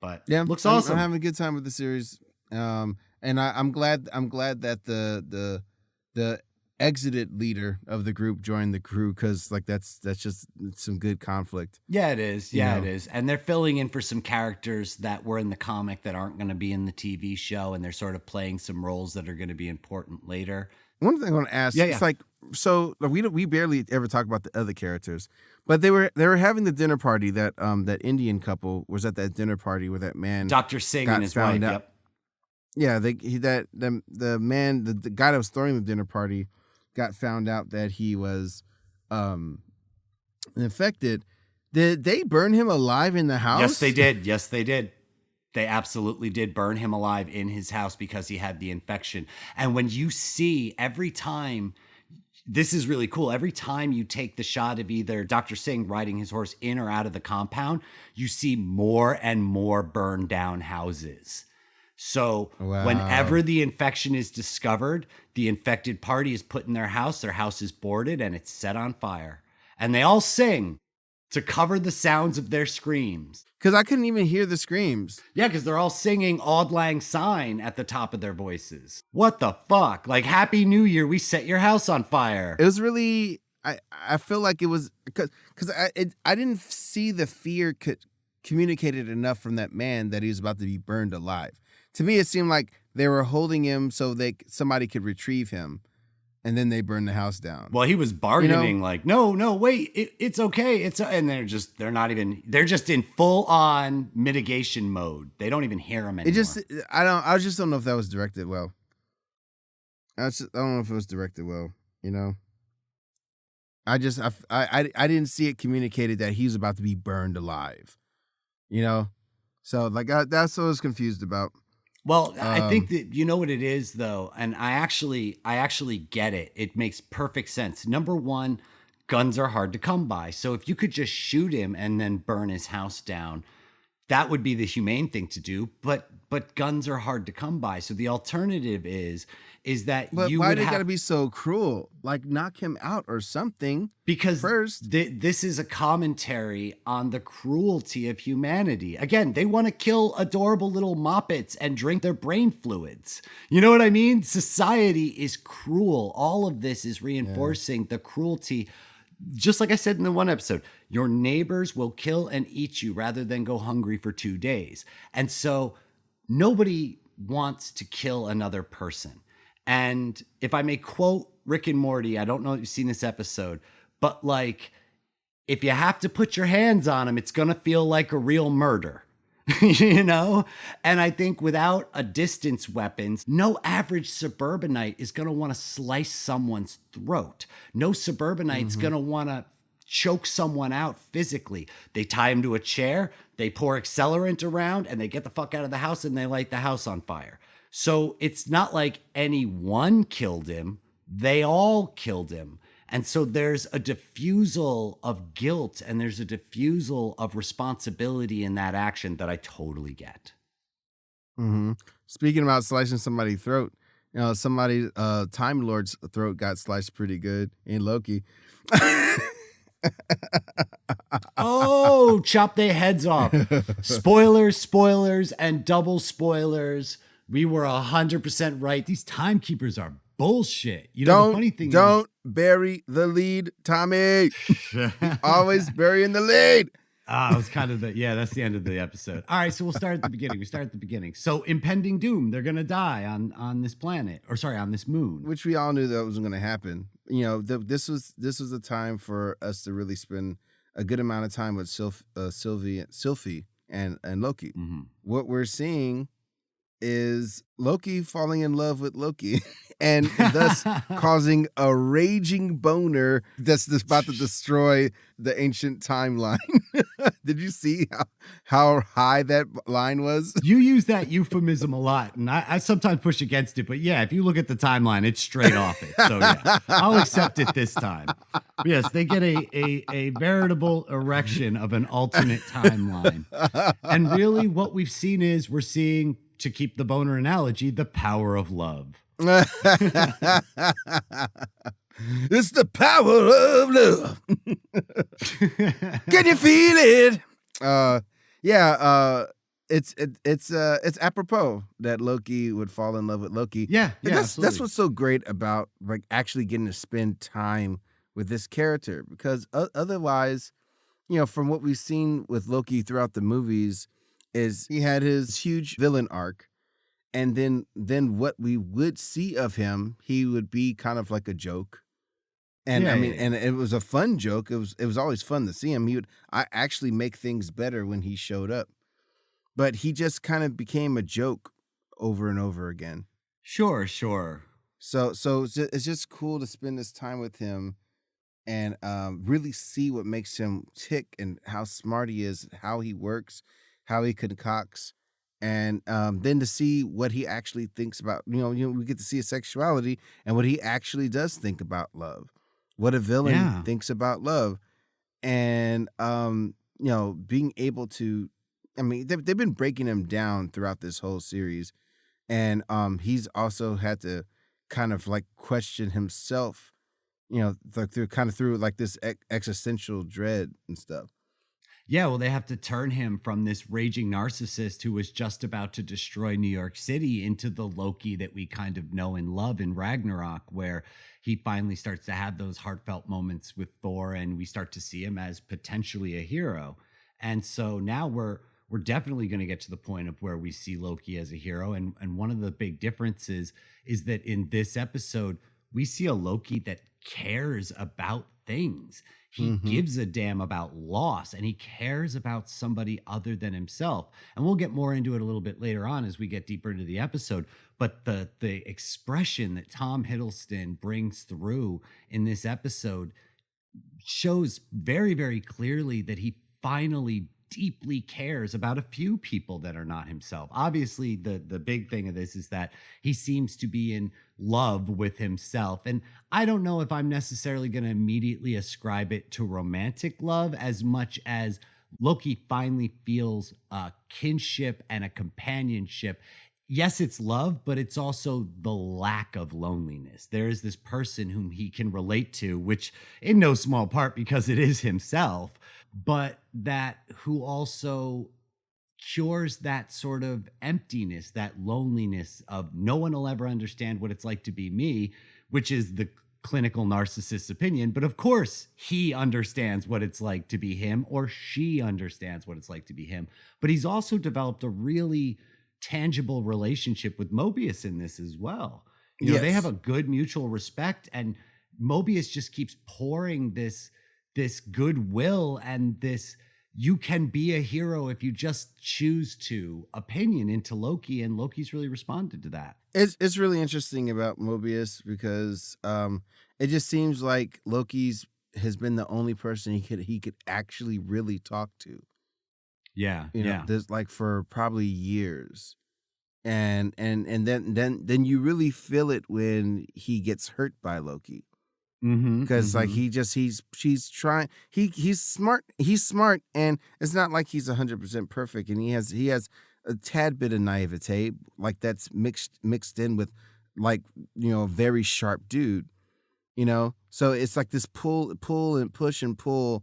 but looks awesome. I'm having a good time with the series, and I'm glad that the exited leader of the group joined the crew, because like that's just some good conflict. Yeah, it is. Yeah, it is. And they're filling in for some characters that were in the comic that aren't going to be in the TV show, and they're sort of playing some roles that are going to be important later. One thing I want to ask, it's like, so we barely ever talk about the other characters, but they were having the dinner party that that Indian couple was at that dinner party where that man Dr. Singh and his wife. Yep. Yeah, the guy that was throwing the dinner party got found out that he was infected. Did they burn him alive in the house? Yes, they did. Yes, they did. They absolutely did burn him alive in his house because he had the infection. And when you see every time, this is really cool. Every time you take the shot of either Dr. Singh riding his horse in or out of the compound, you see more and more burned down houses. So Wow. whenever the infection is discovered, the infected party is put in their house is boarded, and it's set on fire. And they all sing to cover the sounds of their screams. Because I couldn't even hear the screams. Yeah, because they're all singing Auld Lang Syne at the top of their voices. What the fuck? Like, Happy New Year, we set your house on fire. It was really, I feel like it was, because I didn't see the fear communicated enough from that man that he was about to be burned alive. To me, it seemed like they were holding him so somebody could retrieve him. And then they burned the house down. Well, he was bargaining like, no, wait, it's okay. And they're just in full on mitigation mode. They don't even hear him anymore. I just don't know if that was directed well. I don't know if it was directed well, you know? I didn't see it communicated that he was about to be burned alive, you know? So like, that's what I was confused about. Well, I think that you know what it is, though, and I actually get it. It makes perfect sense. Number one, guns are hard to come by. So if you could just shoot him and then burn his house down, that would be the humane thing to do. But guns are hard to come by. So the alternative is that but you why would they have gotta be so cruel? Like, knock him out or something. Because first, this is a commentary on the cruelty of humanity. Again, they want to kill adorable little moppets and drink their brain fluids. You know what I mean? Society is cruel. All of this is reinforcing the cruelty. Just like I said in the one episode, your neighbors will kill and eat you rather than go hungry for 2 days. And so nobody wants to kill another person. And if I may quote Rick and Morty, I don't know if you've seen this episode, but like, if you have to put your hands on him, it's going to feel like a real murder, you know? And I think without a distance weapons, no average suburbanite is going to want to slice someone's throat. No suburbanite's going to want to choke someone out physically. They tie him to a chair, they pour accelerant around, and they get the fuck out of the house and they light the house on fire. So it's not like any one killed him. They all killed him. And so there's a diffusal of guilt and there's a diffusal of responsibility in that action that I totally get. Mm-hmm. Speaking about slicing somebody's throat, you know, somebody, Time Lord's throat got sliced pretty good in Loki. Oh, chop their heads off. Spoilers, and double spoilers. We were 100% right. These timekeepers are bullshit. You know, the funny thing don't bury the lead, Tommy. Always burying the lead. It was kind of that's the end of the episode. All right, so we'll start at the beginning. We start at the beginning. So impending doom, they're going to die on this planet, on this moon. Which we all knew that was going to happen. You know, this was a time for us to really spend a good amount of time with Sylvie and Loki. Mm-hmm. What we're seeing is Loki falling in love with Loki and thus causing a raging boner that's about to destroy the ancient timeline. Did you see how high that line was? You use that euphemism a lot, and I sometimes push against it, but yeah, if you look at the timeline, it's straight off it. So yeah, I'll accept it this time. But yes, they get a veritable erection of an alternate timeline. And really what we're seeing, to keep the boner analogy, the power of love. It's the power of love. Can you feel it? It's apropos that Loki would fall in love with Loki. Yeah, that's what's so great about like actually getting to spend time with this character, because otherwise, you know, from what we've seen with Loki throughout the movies, is he had his huge villain arc, and then what we would see of him, he would be kind of like a joke. And and it was a fun joke. It was always fun to see him. He would actually make things better when he showed up. But he just kind of became a joke over and over again. Sure. So it's just cool to spend this time with him and really see what makes him tick and how smart he is, how he works, how he concocts, and then to see what he actually thinks about. You know, we get to see his sexuality and what he actually does think about love, what a villain thinks about love, and you know, being able to. I mean, they've been breaking him down throughout this whole series, and he's also had to kind of like question himself, through like this existential dread and stuff. Yeah, well, they have to turn him from this raging narcissist who was just about to destroy New York City into the Loki that we kind of know and love in Ragnarok, where he finally starts to have those heartfelt moments with Thor, and we start to see him as potentially a hero. And so now we're definitely going to get to the point of where we see Loki as a hero. And one of the big differences is that in this episode, we see a Loki that cares about things. He gives a damn about loss, and he cares about somebody other than himself. And we'll get more into it a little bit later on as we get deeper into the episode. But the expression that Tom Hiddleston brings through in this episode shows very, very clearly that he finally deeply cares about a few people that are not himself. Obviously, the big thing of this is that he seems to be in love with himself. And I don't know if I'm necessarily going to immediately ascribe it to romantic love as much as Loki finally feels a kinship and a companionship. Yes, it's love, but it's also the lack of loneliness. There is this person whom he can relate to, which in no small part because it is himself, but that who also cures that sort of emptiness, that loneliness of no one will ever understand what it's like to be me, which is the clinical narcissist's opinion. But of course, he understands what it's like to be him, or she understands what it's like to be him. But he's also developed a really tangible relationship with Mobius in this as well. You know, they have a good mutual respect, and Mobius just keeps pouring this goodwill and this you can be a hero if you just choose to opinion into Loki, and Loki's really responded to that. It's really interesting about Mobius because it just seems like Loki's has been the only person he could actually really talk to. Yeah, There's like for probably years. And then you really feel it when he gets hurt by Loki. Because like he's trying, he's smart, and it's not like he's 100% perfect, and he has a tad bit of naivete, like that's mixed in with like, a very sharp dude, so it's like this pull and push and pull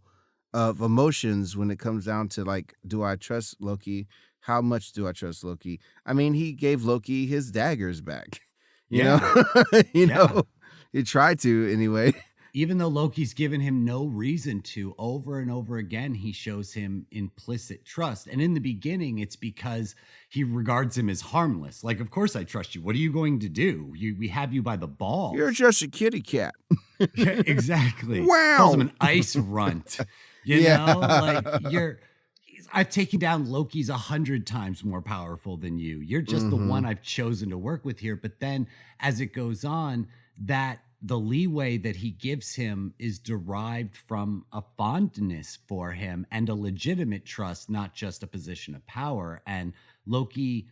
of emotions when it comes down to like, do I trust Loki? How much do I trust Loki? I mean, he gave Loki his daggers back, you know, he tried to anyway. Even though Loki's given him no reason to, over and over again, he shows him implicit trust. And in the beginning, it's because he regards him as harmless. Like, of course I trust you. What are you going to do? We have you by the balls. You're just a kitty cat. Yeah, exactly. Wow. Calls him an ice runt. You know, like I've taken down Loki's 100 times more powerful than you. You're just the one I've chosen to work with here. But then as it goes on, that the leeway that he gives him is derived from a fondness for him and a legitimate trust, not just a position of power. And Loki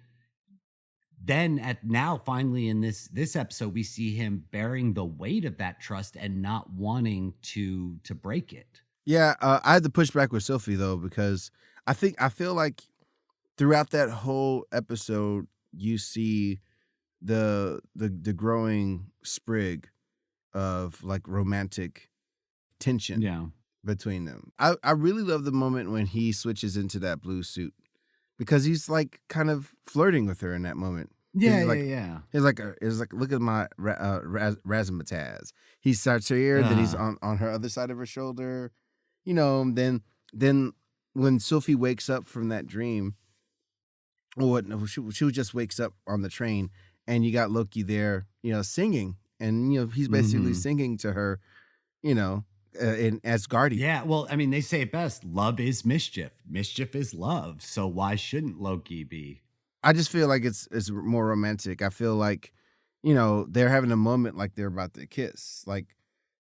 then finally in this episode, we see him bearing the weight of that trust and not wanting to break it. Yeah, I had to push back with Sophie though, because I feel like throughout that whole episode, you see the growing sprig of like romantic tension between them. I really love the moment when he switches into that blue suit, because he's like kind of flirting with her in that moment. Yeah. He's like, look at my razzmatazz. He starts her here, then he's on her other side of her shoulder, then when Sophie wakes up from that dream, she just wakes up on the train, and you got Loki there, singing, and he's basically singing to her, in Asgardian. Yeah, well, I mean, they say it best: love is mischief, mischief is love. So why shouldn't Loki be? I just feel like it's more romantic. I feel like, they're having a moment like they're about to kiss, like,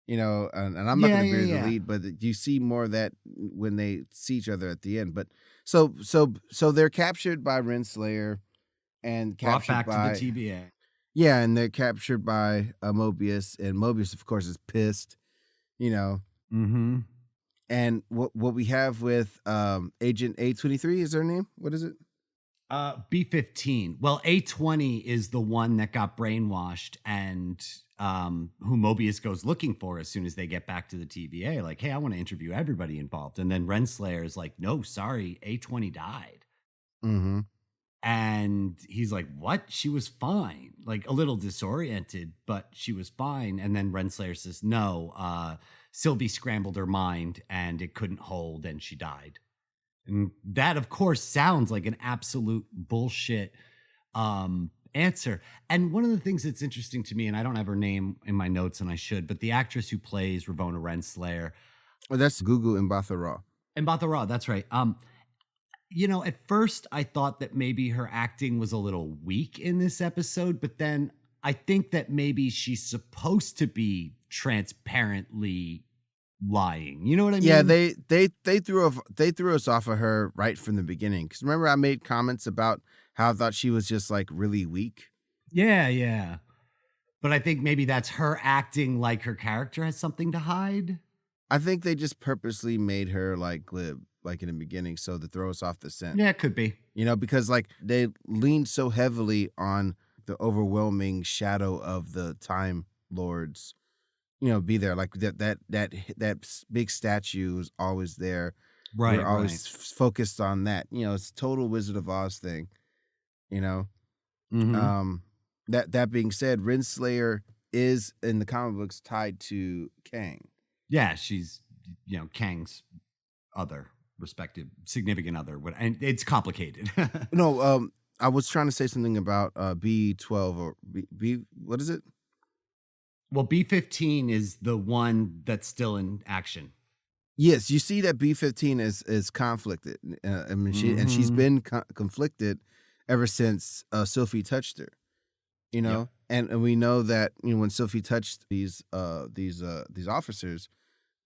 and I'm not going to bury the lead, but you see more of that when they see each other at the end. But so they're captured by Renslayer and brought captured back to the TVA. Yeah, and they're captured by Mobius, and Mobius, of course, is pissed, And what we have with Agent A23 is her name? What is it? B-15. Well, A-20 is the one that got brainwashed and who Mobius goes looking for as soon as they get back to the TVA. Like, hey, I want to interview everybody involved. And then Renslayer is like, no, sorry, A-20 died. Mm-hmm. And he's like, what? She was fine. Like a little disoriented, but she was fine. And then Renslayer says, no, Sylvie scrambled her mind and it couldn't hold and she died. And that, of course, sounds like an absolute bullshit answer. And one of the things that's interesting to me, and I don't have her name in my notes and I should, but the actress who plays Ravonna Renslayer. Oh, that's Gugu Mbatha-Raw. Mbatha-Raw, that's right. You know, at first I thought that maybe her acting was a little weak in this episode, but then I think that maybe she's supposed to be transparently lying. You know what I mean? Yeah, they threw us off of her right from the beginning. Because remember, I made comments about how I thought she was just like really weak. Yeah. But I think maybe that's her acting like her character has something to hide. I think they just purposely made her like glib, like in the beginning, so to throw us off the scent. Yeah, it could be. You know, because like they leaned so heavily on the overwhelming shadow of the Time Lords. You know, be there like that big statue is always there. Right. We're always focused on that. You know, it's a total Wizard of Oz thing. You know, that being said, Renslayer is in the comic books tied to Kang. Yeah, she's Kang's other respective significant other, and it's complicated. No, I was trying to say something about B12 or B. What is it? Well, B-15 is the one that's still in action. Yes, you see that B-15 is conflicted. I mean, she's been conflicted ever since Sophie touched her. You know, and we know that when Sophie touched these officers,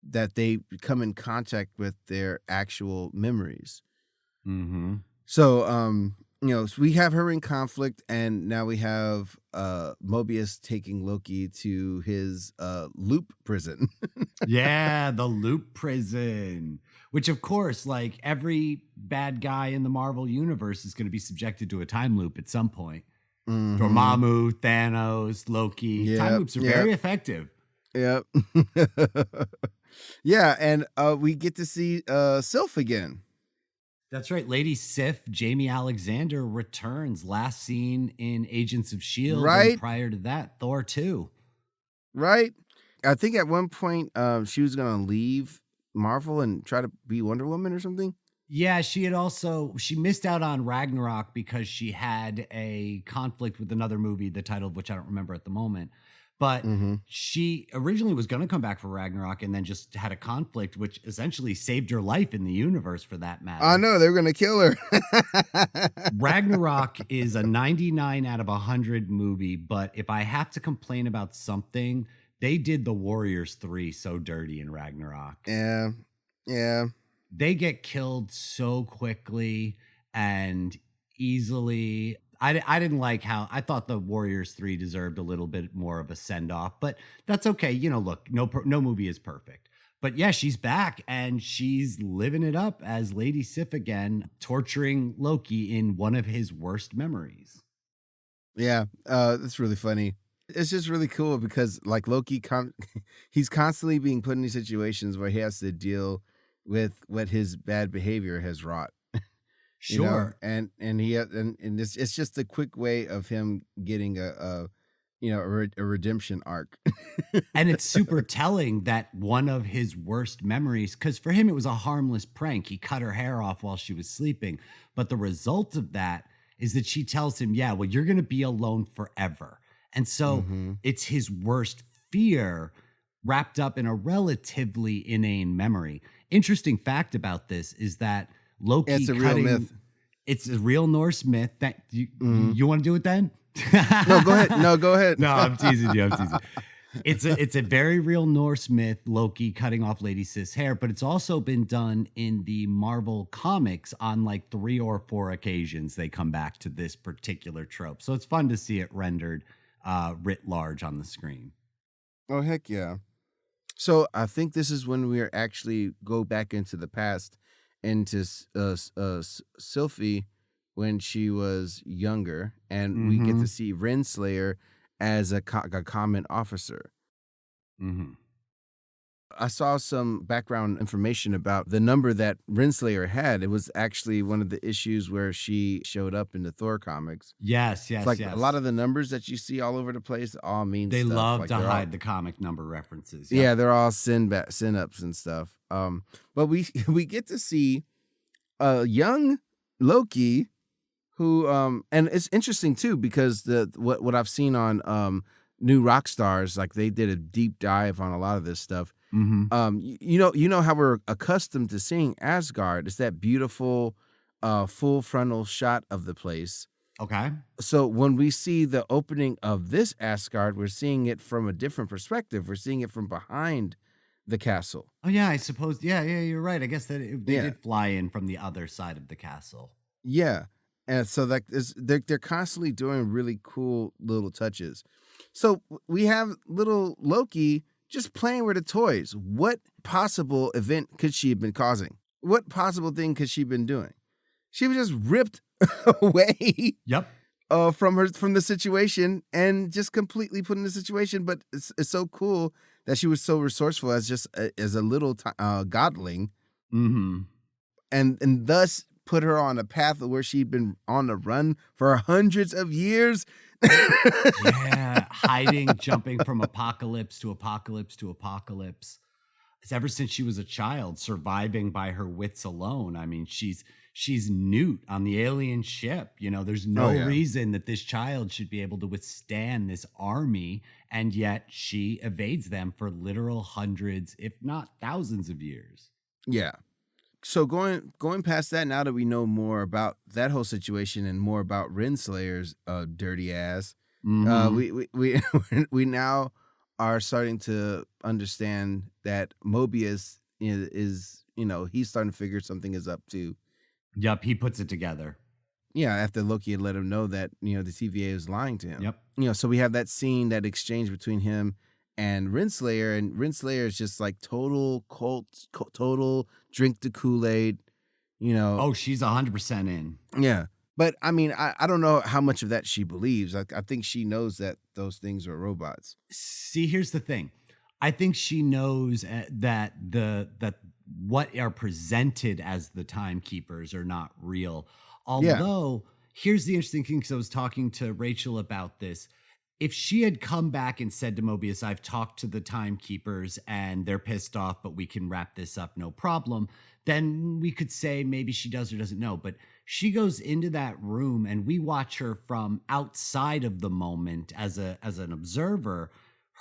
that they come in contact with their actual memories. Mm-hmm. So so we have her in conflict, and now we have Mobius taking Loki to his loop prison. Yeah, the loop prison, which of course, like every bad guy in the Marvel universe is going to be subjected to a time loop at some point. Mm-hmm. Dormammu, Thanos, Loki. Time loops are very effective. Yep. Yeah, and we get to see Sylph again. That's right. Lady Sif, Jamie Alexander returns. Last seen in Agents of S.H.I.E.L.D. Right. And prior to that, Thor 2. Right. I think at one point she was going to leave Marvel and try to be Wonder Woman or something. Yeah, she missed out on Ragnarok because she had a conflict with another movie, the title of which I don't remember at the moment. But she originally was going to come back for Ragnarok and then just had a conflict, which essentially saved her life in the universe for that matter. I know, they were going to kill her. Ragnarok is a 99 out of 100 movie, but if I have to complain about something, they did the Warriors 3 so dirty in Ragnarok. Yeah. They get killed so quickly and easily. I didn't like how I thought the Warriors 3 deserved a little bit more of a send off, but that's okay. Look, no movie is perfect. But yeah, she's back and she's living it up as Lady Sif again, torturing Loki in one of his worst memories. Yeah, that's really funny. It's just really cool because like Loki, he's constantly being put in these situations where he has to deal with what his bad behavior has wrought. Sure. And it's just a quick way of him getting a redemption arc. And it's super telling that one of his worst memories, because for him it was a harmless prank. He cut her hair off while she was sleeping. But the result of that is that she tells him, yeah, well, you're going to be alone forever. And so it's his worst fear wrapped up in a relatively inane memory. Interesting fact about this is that Loki it's a real myth. It's a real Norse myth. That you want to do it then? No, go ahead. No, I'm teasing you. It's a very real Norse myth, Loki cutting off Lady Sif's hair, but it's also been done in the Marvel comics on like 3 or 4 occasions. They come back to this particular trope. So it's fun to see it rendered writ large on the screen. Oh, heck yeah. So I think this is when we actually go back into the past, into Sylphie when she was younger, and we get to see Renslayer as a common officer. Mm-hmm. I saw some background information about the number that Renslayer had. It was actually one of the issues where she showed up in the Thor comics. Yes, It's like a lot of the numbers that you see all over the place all mean they stuff. love like to hide the comic number references. Yep. Yeah, they're all syn-ups and stuff. But we get to see a young Loki who and it's interesting too because what I've seen on New Rockstars, like they did a deep dive on a lot of this stuff. You know how we're accustomed to seeing Asgard. It's that beautiful full frontal shot of the place. Okay. So when we see the opening of this Asgard, we're seeing it from a different perspective. We're seeing it from behind the castle. Oh yeah, I suppose. Yeah, you're right. I guess that they did fly in from the other side of the castle. Yeah, and so like they're constantly doing really cool little touches. So we have little Loki just playing with the toys. What possible event could she have been causing? What possible thing could she have been doing? She was just ripped away. Yep. From the situation and just completely put in the situation. But it's so cool that she was so resourceful as a little godling, and thus put her on a path where she'd been on the run for hundreds of years. Yeah, hiding, jumping from apocalypse to apocalypse to apocalypse. It's ever since she was a child, surviving by her wits alone. I mean, she's Newt on the alien ship. You know, there's no reason that this child should be able to withstand this army, and yet she evades them for literal hundreds, if not thousands of years. Yeah. So going past that, now that we know more about that whole situation and more about Renslayer's dirty ass, we now are starting to understand that Mobius is he's starting to figure something is up too. Yep, he puts it together. Yeah, after Loki had let him know that the TVA was lying to him. Yep. So we have that scene, that exchange between him and Renslayer is just like total cult, total drink the Kool-Aid, Oh, she's 100% in. Yeah. But I mean, I don't know how much of that she believes. I think she knows that those things are robots. See, here's the thing. I think she knows that that what are presented as the timekeepers are not real. Although, here's the interesting thing, because I was talking to Rachel about this. If she had come back and said to Mobius, I've talked to the timekeepers and they're pissed off, but we can wrap this up, no problem, then we could say maybe she does or doesn't know. But she goes into that room and we watch her from outside of the moment as an observer,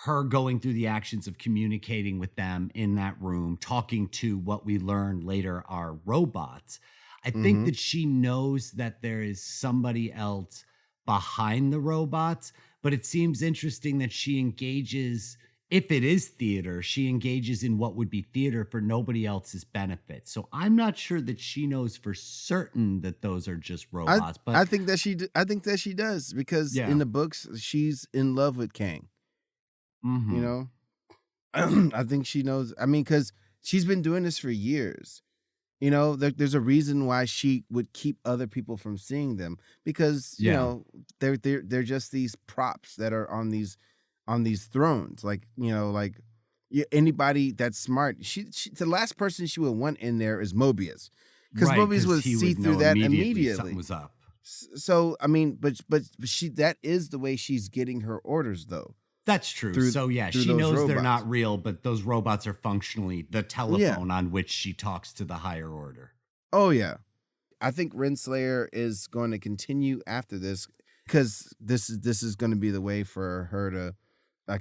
her going through the actions of communicating with them in that room, talking to what we learn later are robots. I think that she knows that there is somebody else behind the robots, but it seems interesting that she engages, if it is theater, she engages in what would be theater for nobody else's benefit. So I'm not sure that she knows for certain that those are just robots. But I think that she does, because in the books she's in love with Kang. I think she knows. I mean, because she's been doing this for years. There's a reason why she would keep other people from seeing them, because they're just these props that are on these thrones. Like anybody that's smart, she the last person she would want in there is Mobius, because Mobius would see through that immediately. Something was up. So I mean, but that is the way she's getting her orders, though. That's true. She knows they're not real, but those robots are functionally the telephone on which she talks to the higher order. Oh, yeah. I think Renslayer is going to continue after this, because this is going to be the way for her to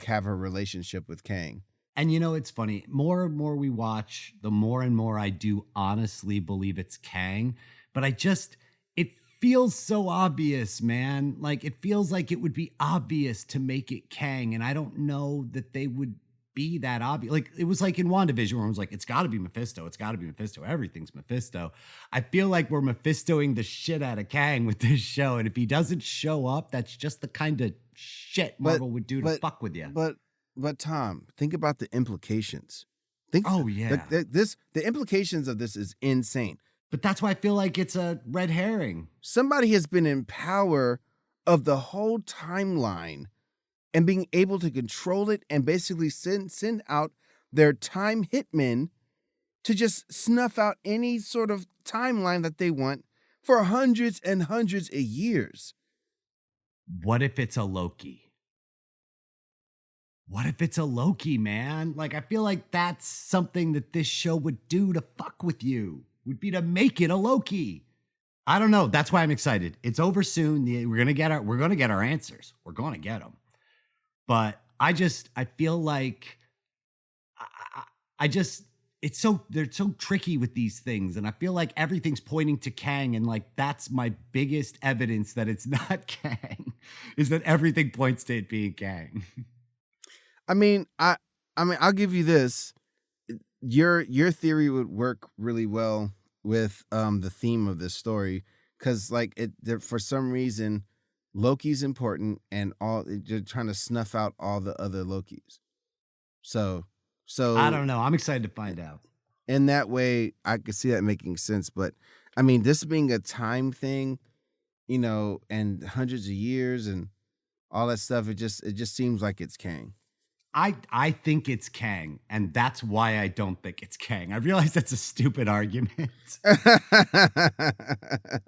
have her relationship with Kang. And it's funny. More and more we watch, the more and more I do honestly believe it's Kang. But it feels so obvious, man. Like, it feels like it would be obvious to make it Kang, and I don't know that they would be that obvious. Like, it was like in WandaVision where it was like, it's got to be Mephisto. It's got to be Mephisto. Everything's Mephisto. I feel like we're Mephistoing the shit out of Kang with this show, and if he doesn't show up, that's just the kind of shit Marvel would do to fuck with you. But Tom, think about the implications. The implications of this is insane. But that's why I feel like it's a red herring. Somebody has been in power of the whole timeline and being able to control it and basically send out their time hitmen to just snuff out any sort of timeline that they want for hundreds and hundreds of years. What if it's a Loki? What if it's a Loki, man? Like, I feel like that's something that this show would do to fuck with you, would be to make it a Loki. I don't know. That's why I'm excited. It's over soon. We're gonna get our answers. We're gonna get them. But I feel like they're so tricky with these things. And I feel like everything's pointing to Kang. And like, that's my biggest evidence that it's not Kang, is that everything points to it being Kang. I mean, I'll give you this. Your theory would work really well with the theme of this story. Cause like for some reason, Loki's important and they're trying to snuff out all the other Lokis. So I don't know. I'm excited to find out. In that way, I could see that making sense. But I mean, this being a time thing, and hundreds of years and all that stuff, it just seems like it's Kang. I think it's Kang, and that's why I don't think it's Kang. I realize that's a stupid argument.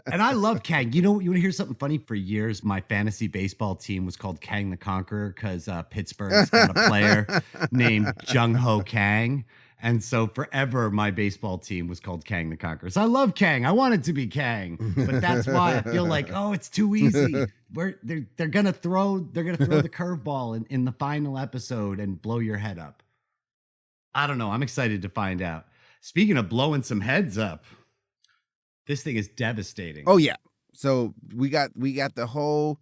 And I love Kang. You want to hear something funny? For years, my fantasy baseball team was called Kang the Conqueror because Pittsburgh's got a player named Jung-Ho Kang. And so forever, my baseball team was called Kang the Conqueror. So I love Kang. I want it to be Kang. But that's why I feel like, it's too easy. They're gonna throw the curveball in the final episode and blow your head up. I don't know. I'm excited to find out. Speaking of blowing some heads up, this thing is devastating. Oh yeah. So we have the whole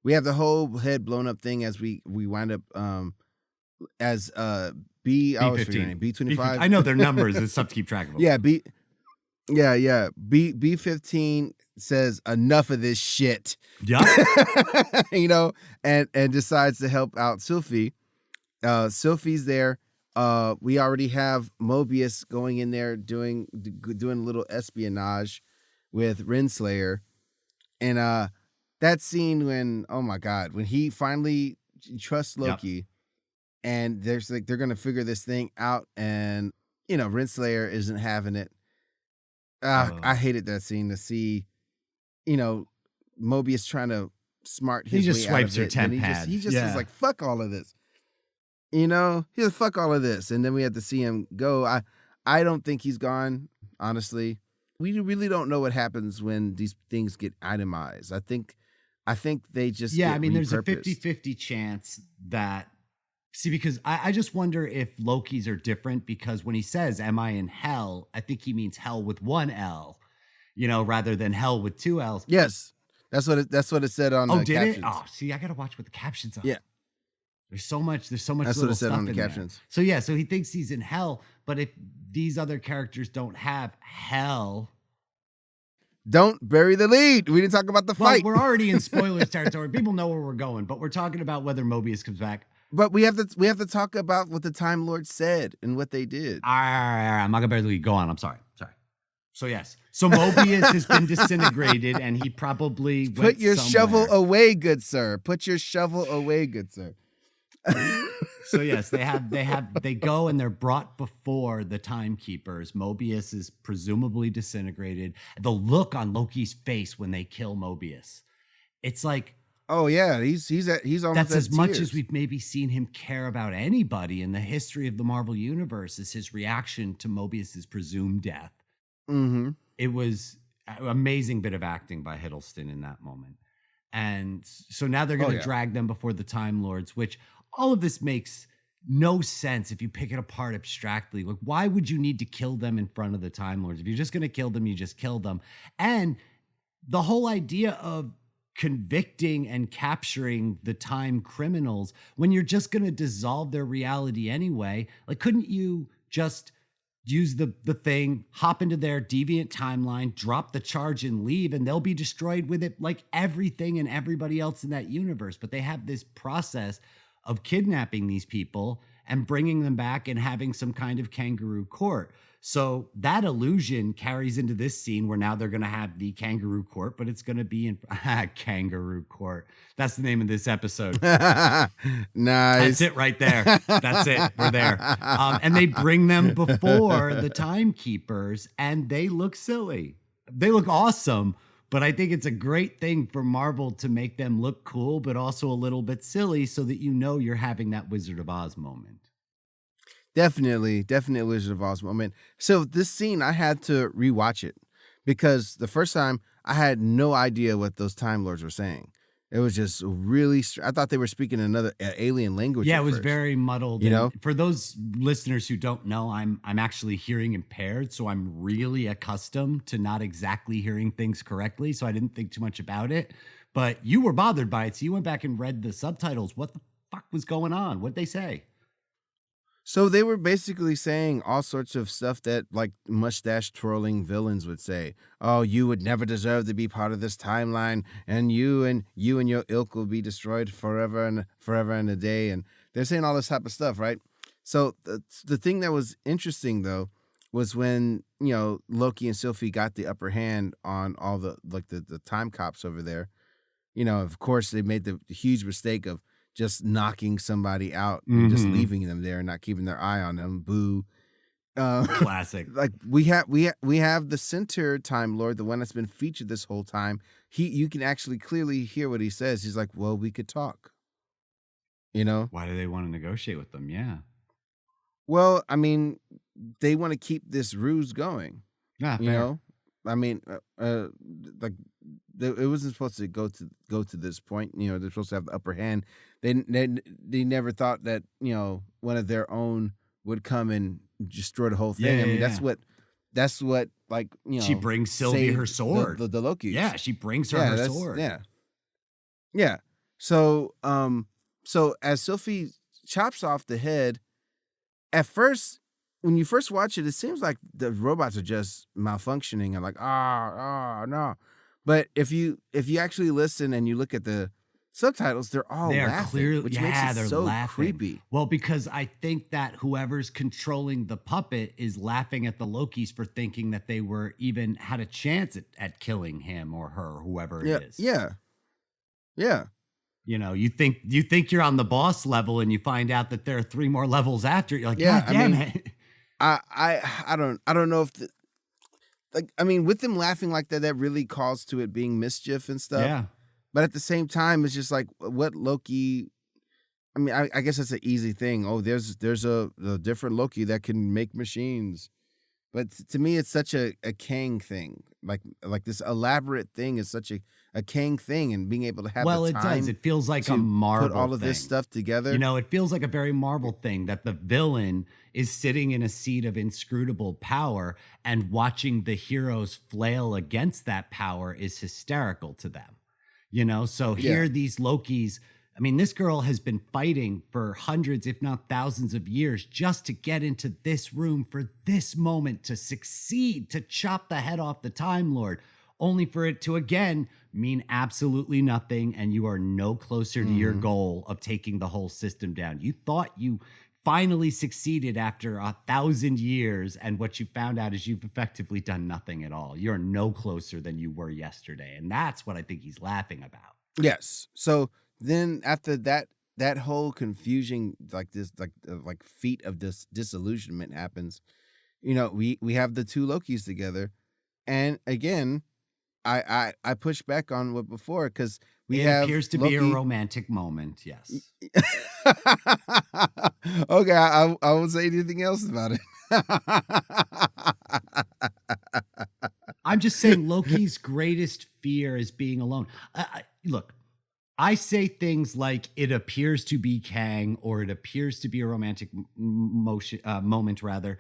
head blown up thing as we wind up as B15. B25. I know their numbers. It's tough to keep track of them. Yeah, B15 says enough of this shit. Yeah. And decides to help out Sylvie. Sylvie's there. We already have Mobius going in there doing a little espionage with Renslayer. And that scene when he finally trusts Loki. Yep. And they're gonna figure this thing out, and Renslayer isn't having it. I hated that scene to see, Mobius trying to smart his way out of it. He just swipes her temp pad. He just is like, fuck all of this. He's like, fuck all of this, and then we had to see him go. I don't think he's gone. Honestly, we really don't know what happens when these things get itemized. I think they just get there's a repurposed. 50-50 chance that. See, because I just wonder if Loki's are different, because when he says, am I in hell? I think he means hell with one L, rather than hell with two L's. Yes. That's what it said on the captions. Oh, did it? Oh, see, I got to watch what the captions are. Yeah. There's so much That's little what it said stuff on the in captions. There. So he thinks he's in hell, but if these other characters don't have hell. Don't bury the lead. We didn't talk about the fight. We're already in spoilers territory. People know where we're going, but we're talking about whether Mobius comes back. But we have to talk about what the Time Lord said and what they did. All right. I'm not gonna barely go on. I'm sorry. So yes. So Mobius has been disintegrated, and he probably put your shovel away, good sir. Put your shovel away, good sir. So yes, they go and they're brought before the Timekeepers. Mobius is presumably disintegrated. The look on Loki's face when they kill Mobius, it's like. Oh yeah, he's almost. That's as tears. Much as we've maybe seen him care about anybody in the history of the Marvel Universe is his reaction to Mobius's presumed death. Mm-hmm. It was an amazing bit of acting by Hiddleston in that moment, and so now they're going to drag them before the Time Lords. Which all of this makes no sense if you pick it apart abstractly. Like, why would you need to kill them in front of the Time Lords? If you're just going to kill them, you just kill them. And the whole idea of convicting and capturing the time criminals when you're just going to dissolve their reality anyway, like, couldn't you just use the thing, hop into their deviant timeline, drop the charge and leave, and they'll be destroyed with it like everything and everybody else in that universe? But they have this process of kidnapping these people and bringing them back and having some kind of kangaroo court. So that illusion carries into this scene where now they're going to have the kangaroo court, but it's going to be in kangaroo court. That's the name of this episode. Nice. That's it right there. That's it. We're there. And they bring them before the timekeepers, and they look silly. They look awesome, but I think it's a great thing for Marvel to make them look cool, but also a little bit silly so that you know you're having that Wizard of Oz moment. Definitely Wizard of Oz moment. So this scene, I had to rewatch it because the first time I had no idea what those Time Lords were saying. It was just really, I thought they were speaking another alien language. Yeah, it was very muddled. You know, for those listeners who don't know, I'm actually hearing impaired, so I'm really accustomed to not exactly hearing things correctly. So I didn't think too much about it. But you were bothered by it, so you went back and read the subtitles. What the fuck was going on? What'd they say? So they were basically saying all sorts of stuff that like mustache twirling villains would say. Oh, you would never deserve to be part of this timeline, and you and your ilk will be destroyed forever and a day. And they're saying all this type of stuff, right? So the thing that was interesting though was when, you know, Loki and Sylvie got the upper hand on all the time cops over there. You know, of course they made the huge mistake of just knocking somebody out and just leaving them there and not keeping their eye on them. Boo. Classic. Like we have the center Time Lord, the one that's been featured this whole time. You can actually clearly hear what he says. He's like, well, we could talk. You know? Why do they want to negotiate with them? Yeah. Well, I mean, they want to keep this ruse going. Yeah, you know? I mean, like it wasn't supposed to go to this point. You know, they're supposed to have the upper hand. They never thought that, you know, one of their own would come and destroy the whole thing. Yeah, I mean, yeah. that's what like, you know, she brings Sylvie her sword. The Loki. Yeah, she brings her sword. Yeah. Yeah. So so as Sylvie chops off the head, at first, when you first watch it, it seems like the robots are just malfunctioning and like, no. But if you actually listen and you look at the subtitles, they're all laughing, which makes it so creepy. Well, because I think that whoever's controlling the puppet is laughing at the Lokis for thinking that they were even had a chance at killing him or her, whoever it is. Yeah. You know, you think you're on the boss level and you find out that there are 3 more levels after. You're like, God damn it. I don't know if I mean, with them laughing like that really calls to it being mischief and stuff. Yeah. But at the same time, it's just like what Loki. I mean, I guess that's an easy thing. Oh, there's a different Loki that can make machines. But to me, it's such a Kang thing. Like this elaborate thing is such a Kang thing, and being able to have well, the it time does. It feels like a Marvel put all of thing. this stuff together. You know, it feels like a very Marvel thing that the villain is sitting in a seat of inscrutable power, and watching the heroes flail against that power is hysterical to them. You know, so here these Lokis. I mean, this girl has been fighting for hundreds, if not thousands of years just to get into this room for this moment, to succeed, to chop the head off the Time Lord, only for it to again mean absolutely nothing. And you are no closer to your goal of taking the whole system down. You thought you finally succeeded after 1,000 years. And what you found out is you've effectively done nothing at all. You're no closer than you were yesterday. And that's what I think he's laughing about. Yes. So then after that whole confusion, like this, like feat of this disillusionment happens, you know, we have the 2 Lokis together. And again, I push back on what before, because it appears to Loki. Be a romantic moment. Yes. Okay. I won't say anything else about it. I'm just saying Loki's greatest fear is being alone. Look, I say things like it appears to be Kang, or it appears to be a romantic moment rather.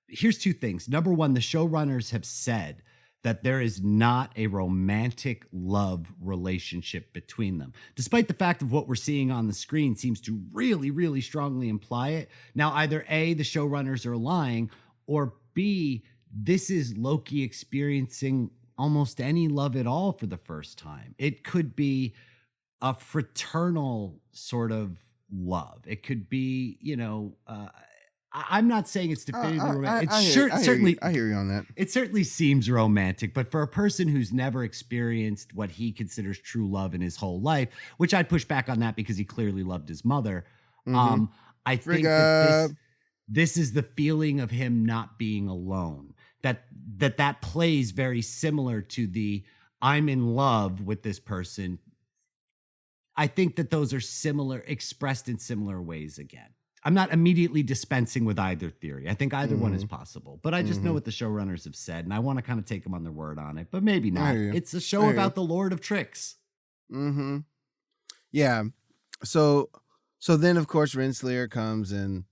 Here's 2 things. Number 1, the showrunners have said that there is not a romantic love relationship between them, despite the fact of what we're seeing on the screen seems to really, really strongly imply it. Now, either A, the showrunners are lying, or B, this is Loki experiencing almost any love at all for the first time. It could be a fraternal sort of love. It could be, I'm not saying it's definitively romantic. I hear you on that. It certainly seems romantic, but for a person who's never experienced what he considers true love in his whole life, which I'd push back on that because he clearly loved his mother. I think that this is the feeling of him not being alone. That plays very similar to the I'm in love with this person. I think that those are similar, expressed in similar ways again. I'm not immediately dispensing with either theory. I think either one is possible, but I just know what the showrunners have said, and I want to kind of take them on their word on it, but maybe not. It's a show about the Lord of Tricks. Yeah. So then, of course, Renslayer comes and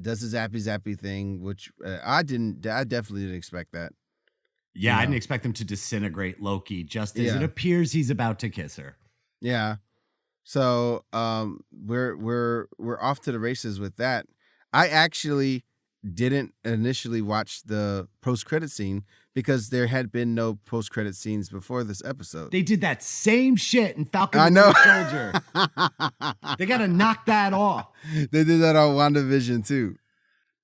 does his zappy thing, which I definitely didn't expect that. Yeah, I didn't expect him to disintegrate Loki just as it appears he's about to kiss her. Yeah. So we're off to the races with that. I actually didn't initially watch the post-credit scene because there had been no post-credit scenes before this episode. They did that same shit in Falcon and the Soldier. They got to knock that off. They did that on WandaVision too.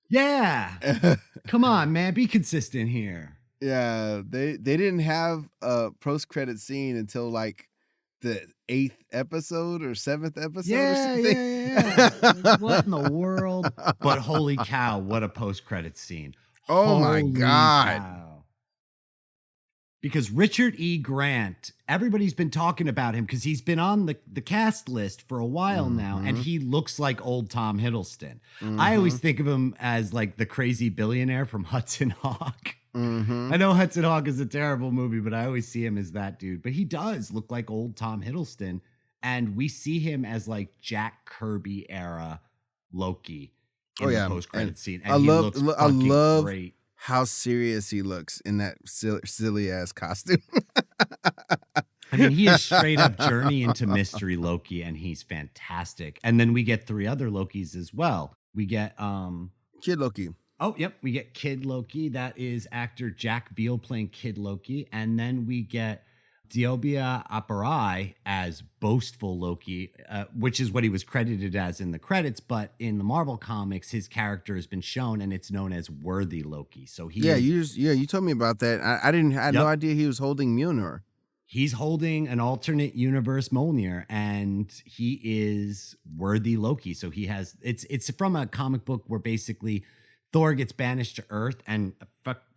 Yeah. Come on, man. Be consistent here. Yeah. They didn't have a post-credit scene until like the 8th episode or 7th episode or something. Yeah. What in the world? But holy cow, what a post-credit scene. Oh my God. Cow. Because Richard E. Grant, everybody's been talking about him because he's been on the cast list for a while now, and he looks like old Tom Hiddleston. I always think of him as like the crazy billionaire from Hudson Hawk. I know Hudson Hawk is a terrible movie, but I always see him as that dude. But he does look like old Tom Hiddleston, and we see him as like Jack Kirby era Loki in the post-credit scene. And I love great. How serious he looks in that silly ass costume. I mean, he is straight up Journey into Mystery Loki, and he's fantastic. And then we get 3 other Lokis as well. We get Kid Loki. Oh, yep. We get Kid Loki. That is actor Jack Beale playing Kid Loki. And then we get Diobia Apparai as Boastful Loki, which is what he was credited as in the credits. But in the Marvel comics, his character has been shown, and it's known as Worthy Loki. So you told me about that. I had no idea he was holding Mjolnir. He's holding an alternate universe Mjolnir, and he is Worthy Loki. So he has it's from a comic book where basically Thor gets banished to Earth and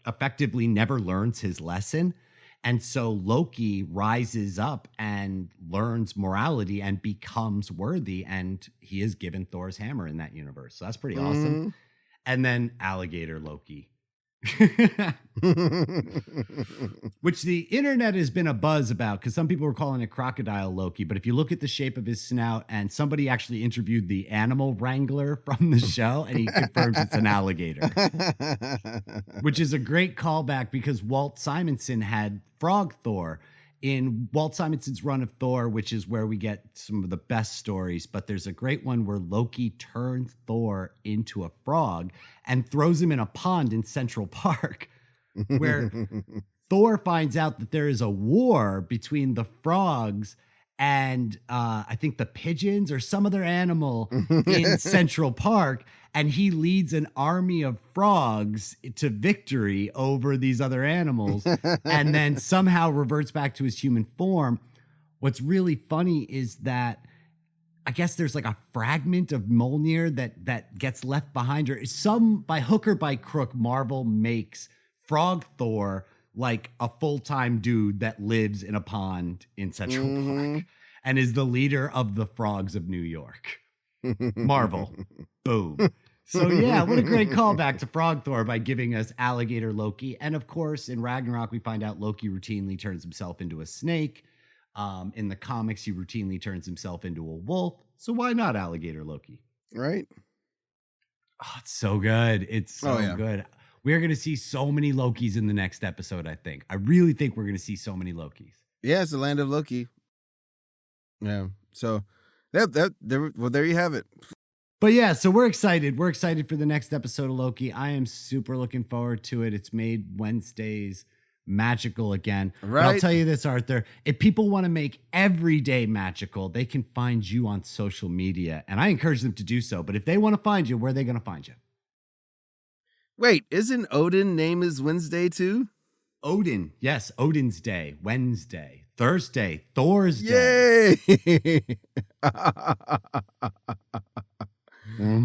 effectively never learns his lesson. And so Loki rises up and learns morality and becomes worthy. And he is given Thor's hammer in that universe. So that's pretty awesome. And then Alligator Loki. Which the internet has been a buzz about because some people were calling it Crocodile Loki, but if you look at the shape of his snout, and somebody actually interviewed the animal wrangler from the show, and he confirms it's an alligator, which is a great callback because Walt Simonson had Frog Thor in Walt Simonson's run of Thor, which is where we get some of the best stories. But there's a great one where Loki turns Thor into a frog and throws him in a pond in Central Park, where Thor finds out that there is a war between the frogs and I think the pigeons or some other animal in Central Park. And he leads an army of frogs to victory over these other animals and then somehow reverts back to his human form. What's really funny is that I guess there's like a fragment of Mjolnir that gets left behind her. By hook or by crook, Marvel makes Frog Thor like a full-time dude that lives in a pond in Central Park and is the leader of the frogs of New York. Marvel. Boom. So yeah, what a great callback to Frog Thor by giving us Alligator Loki. And of course, in Ragnarok, we find out Loki routinely turns himself into a snake. In the comics, he routinely turns himself into a wolf. So why not Alligator Loki? Right. Oh, it's so good. It's so good. We're going to see so many Lokis in the next episode, I think. I really think we're going to see so many Lokis. Yeah, it's the land of Loki. Yeah. So, there you have it. But yeah, so we're excited. We're excited for the next episode of Loki. I am super looking forward to it. It's made Wednesdays magical again. Right. But I'll tell you this, Arthur, if people want to make every day magical, they can find you on social media. And I encourage them to do so. But if they want to find you, where are they going to find you? Wait, isn't Odin name is Wednesday too? Odin. Yes, Odin's Day, Wednesday, Thursday, Thor's Day. Yay!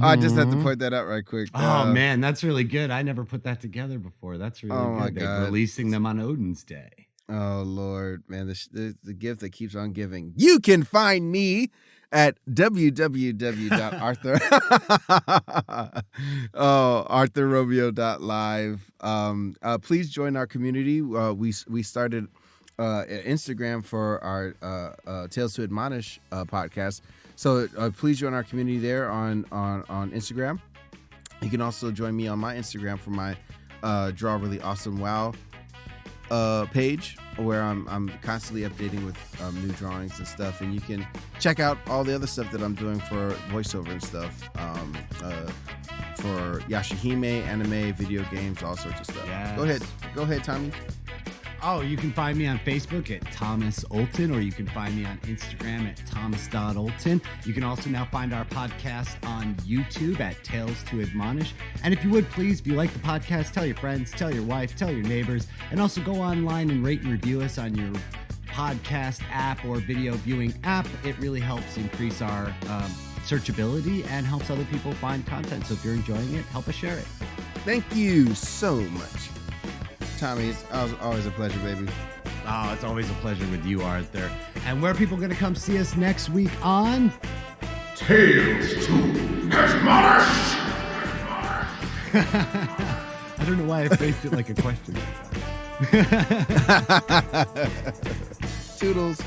I just have to point that out right quick. Oh, man, that's really good. I never put that together before. That's really Oh, my good. They're God. releasing them on Odin's Day. Oh, Lord, man, the gift that keeps on giving. You can find me at arthurromeo.live. Please join our community. We started Instagram for our Tales to Admonish podcast. So please join our community there on Instagram. You can also join me on my Instagram for my Draw Really Awesome Wow page, where I'm constantly updating with new drawings and stuff, and you can check out all the other stuff that I'm doing for voiceover and stuff, for Yashihime, anime, video games, all sorts of stuff. Yes. Go ahead, Tommy. Oh, you can find me on Facebook at Thomas Olton, or you can find me on Instagram at thomas.olton. You can also now find our podcast on YouTube at Tales to Admonish. And if you would, please, if you like the podcast, tell your friends, tell your wife, tell your neighbors, and also go online and rate and review us on your podcast app or video viewing app. It really helps increase our searchability and helps other people find content. So if you're enjoying it, help us share it. Thank you so much, Tommy. It's always a pleasure, baby. Oh, it's always a pleasure with you, Arthur. And where are people going to come see us next week on? Tales to Admonish! I don't know why I phrased it like a question. Toodles.